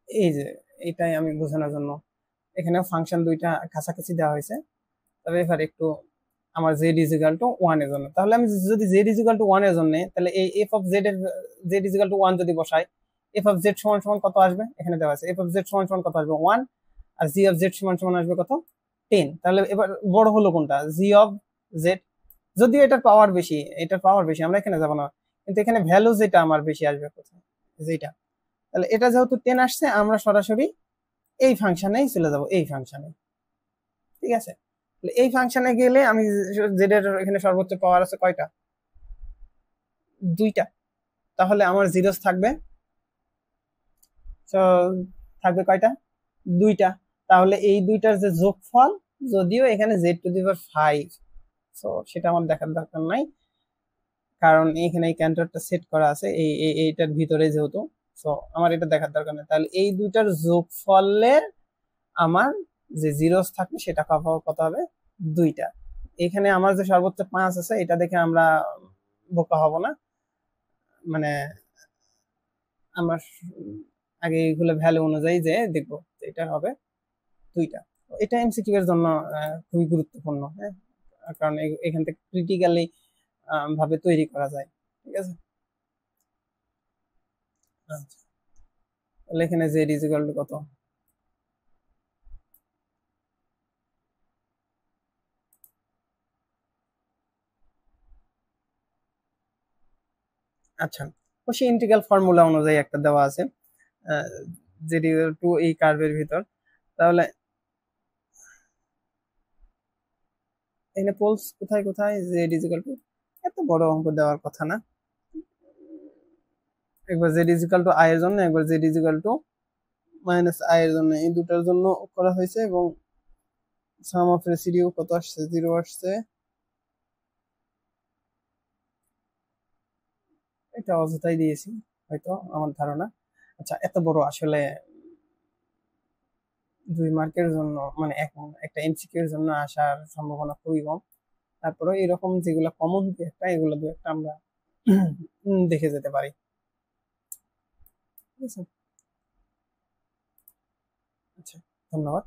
এই যে এটাই আমি বোঝানোর জন্য এখানেও ফাংশন দুইটা কাছাকাছি দেওয়া হয়েছে, তবে এবার একটু আমার জেড ইজ ইকুয়াল টু 1 এর জন্য, তাহলে আমি যদি জেড ইজ ইকুয়াল টু 1 এর জন্য, তাহলে এই এফ অফ জেড এর জেড ইজ ইকুয়াল টু 1 যদি বসাই, এফ অফ জেড সমান সমান কত আসবে, এখানে দেওয়া আছে এফ অফ জেড সমান সমান কত আসবে 1, আর জি অফ জেড সমান সমান আসবে কত 10। তাহলে এবার বড় হলো কোনটা, জি অফ জেড, যদিও এটার পাওয়ার বেশি, আমরা এখানে যাবো না, কিন্তু এখানে ভ্যালু যেটা আমার বেশি আসবে কোথায়, যেটা। তাহলে এটা যেহেতু 10 আসছে, আমরা সরাসরি এই ফাংশনেই চলে যাব, এই ফাংশনে, ঠিক আছে। এই ফাংশনে গেলে আমি জেড এর এখানে সর্বোচ্চ পাওয়ার আছে কয়টা, 2টা। তাহলে আমার জিরোস থাকবে, থাকবে কয়টা, 2টা। তাহলে এই 2টার যে যোগফল, যদিও এখানে Z two the power 5, so সেটা আমার দেখার দরকার নাই, কারণ এখানে এই ক্যান্টারটা সেট করা আছে এইটার ভিতরে যেহেতু, সো আমার এটা দেখার দরকার নেই। তাহলে এই 2টার যোগফলের আমার যে জিরোস থাকবে সেটা কত হবে, 2টা। এখানে আমার যে সর্বোচ্চ 5 আছে, এটা দেখে আমরা বোকা হব না, মানে আমরা আগে এইগুলো ভ্যালু অনুযায়ী যে দেখবো এটা হবে 2টা। এটা এমসিকিউ এর জন্য খুবই গুরুত্বপূর্ণ, হ্যাঁ, কারণ এখান থেকে ক্রিটিক্যালি ভাবে তৈরি করা যায়, ঠিক আছে। আচ্ছা, তাহলে এখানে জেড ইজ ইকুয়াল টু কত, আচ্ছা অবশ্যই ইন্টিগ্রাল ফর্মুলা অনুযায়ী একটা দেওয়া আছে জেড ইকুয়াল টু এই কার্ভের ভিতর। তাহলে এখানে পোলস কোথায় কোথায়, জেড ইজ ইকুয়াল টু, এত বড় অঙ্ক দেওয়ার কথা না, একবার Z is equal two I এর জন্য, একবার Z is equal two minus I এর জন্য, এই দুটার জন্য করা হয়েছে, এবং সাম অফ রেসিডিউ কত আসছে, 0 আসছে, এটা অযথাই দিয়েছি হয়তো আমার ধারণা। আচ্ছা, এত বড় আসলে 2 মার্কের জন্য, মানে একটা এমসিকিউ এর জন্য আসার সম্ভাবনা খুবই কম। তারপরে এরকম যেগুলো কমন একটা, এগুলো দু একটা আমরা দেখে যেতে পারি, ঠিক আছে। আচ্ছা, ধন্যবাদ।